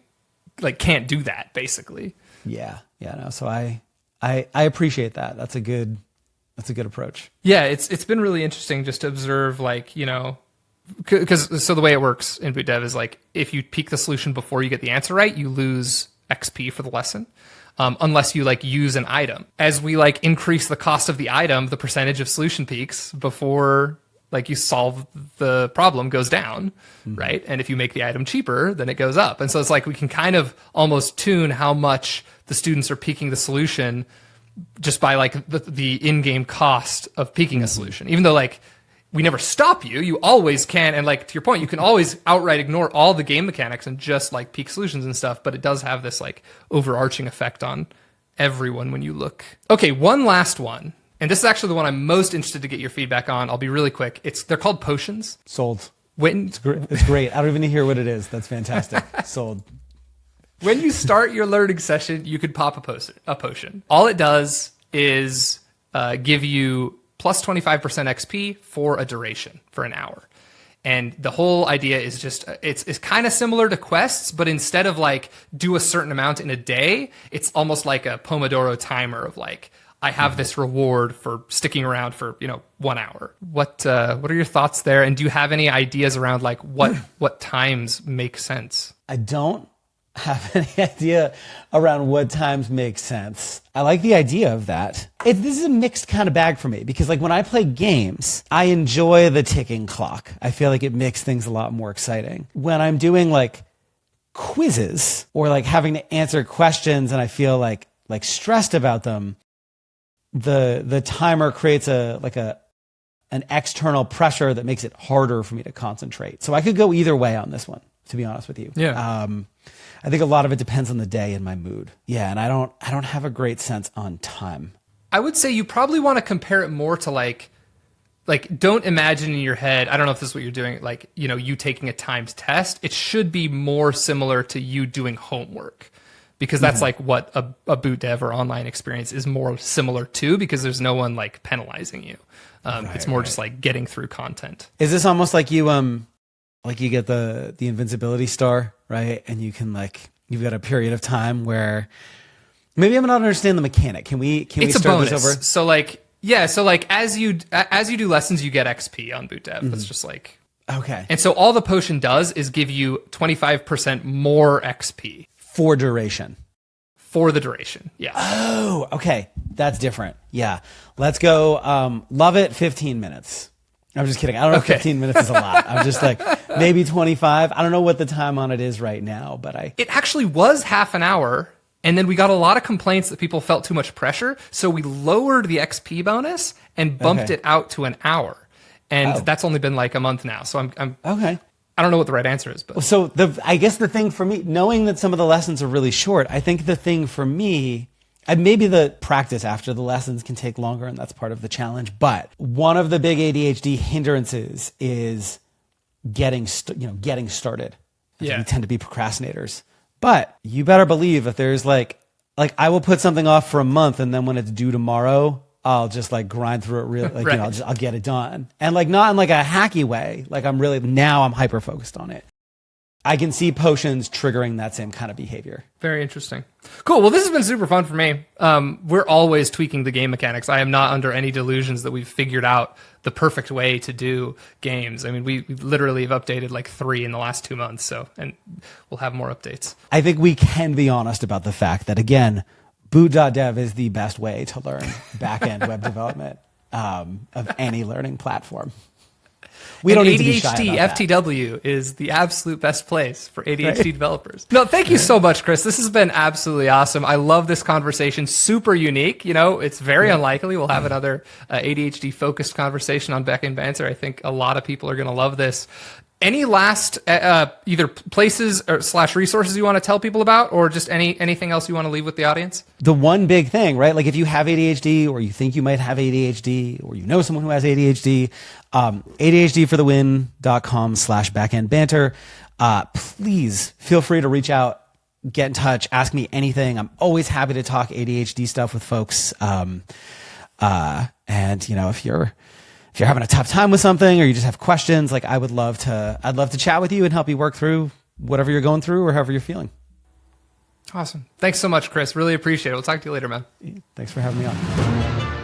like can't do that basically. Yeah. No. So I appreciate that. That's a good approach. Yeah, it's been really interesting just to observe, like, you know, because so the way it works in Boot.dev is like if you peek the solution before you get the answer right, you lose XP for the lesson. Unless you like use an item. As we like increase the cost of the item, the percentage of solution peaks before like you solve the problem goes down, right? And if you make the item cheaper, then it goes up. And so it's like we can kind of almost tune how much the students are peaking the solution just by like the in-game cost of peaking a solution. Even though like we never stop you, you always can. And like to your point, you can always outright ignore all the game mechanics and just like peak solutions and stuff. But it does have this like overarching effect on everyone when you look. Okay, one last one. And this is actually the one I'm most interested to get your feedback on. I'll be really quick. They're called potions. Sold. It's great. I don't even hear what it is. That's fantastic. Sold. When you start your learning session, you could pop a potion. All it does is give you plus 25% XP for a duration for an hour. And the whole idea is just, it's kind of similar to quests, but instead of like do a certain amount in a day, it's almost like a Pomodoro timer of like, I have this reward for sticking around for, 1 hour. What are your thoughts there? And do you have any ideas around like what times make sense? I don't have any idea around what times make sense. I like the idea of that. This is a mixed kind of bag for me because like when I play games, I enjoy the ticking clock. I feel like it makes things a lot more exciting. When I'm doing like quizzes or like having to answer questions and I feel like stressed about them, the timer creates an external pressure that makes it harder for me to concentrate. So I could go either way on this one, to be honest with you. Yeah. I think a lot of it depends on the day and my mood. Yeah, and I don't have a great sense on time. I would say you probably want to compare it more to like don't imagine in your head, I don't know if this is what you're doing, like, you taking a timed test. It should be more similar to you doing homework because that's like what a Boot.dev or online experience is more similar to because there's no one like penalizing you. It's more just like getting through content. Is this almost like you get the invincibility star, right? And you can you've got a period of time where maybe I'm not understanding the mechanic. Can we it's start a bonus. this over? So as you do lessons, you get XP on Boot.dev. That's just like okay. And so all the potion does is give you 25% more XP for duration. For the duration, yeah. Oh, okay. That's different. Yeah. Let's go. Love it. 15 minutes. I'm just kidding. I don't know if 15 minutes is a lot. I'm just like, maybe 25. I don't know what the time on it is right now, but It actually was half an hour, and then we got a lot of complaints that people felt too much pressure, so we lowered the XP bonus and bumped it out to an hour. And that's only been like a month now, so I'm okay. I don't know what the right answer is, but so I guess the thing for me, knowing that some of the lessons are really short, I think the thing for me, and maybe the practice after the lessons can take longer, and that's part of the challenge. But one of the big ADHD hindrances is getting started. Yeah. We tend to be procrastinators. But you better believe if there's like I will put something off for a month, and then when it's due tomorrow, I'll just grind through it real, right. I'll get it done, and not in like a hacky way. Like I'm hyper focused on it. I can see potions triggering that same kind of behavior. Very interesting. Cool. Well, this has been super fun for me. We're always tweaking the game mechanics. I am not under any delusions that we've figured out the perfect way to do games. I mean, we literally have updated like 3 in the last 2 months. And we'll have more updates. I think we can be honest about the fact that, again, Boot.dev is the best way to learn backend web development of any learning platform. We don't need to be shy about that. ADHDftw is the absolute best place for ADHD developers. No, thank you so much, Chris. This has been absolutely awesome. I love this conversation. Super unique. You know, it's very unlikely we'll have another ADHD focused conversation on Backend Banter. I think a lot of people are going to love this. Any last either places or / resources you want to tell people about, or just anything else you want to leave with the audience? The one big thing, right? Like if you have ADHD or you think you might have ADHD or you know someone who has ADHD, ADHDforthewin.com/backendbanter. Please feel free to reach out, get in touch, ask me anything. I'm always happy to talk ADHD stuff with folks. And you know, if you're having a tough time with something or you just have questions, like I'd love to chat with you and help you work through whatever you're going through or however you're feeling. Awesome. Thanks so much, Chris. Really appreciate it. We'll talk to you later, man. Thanks for having me on.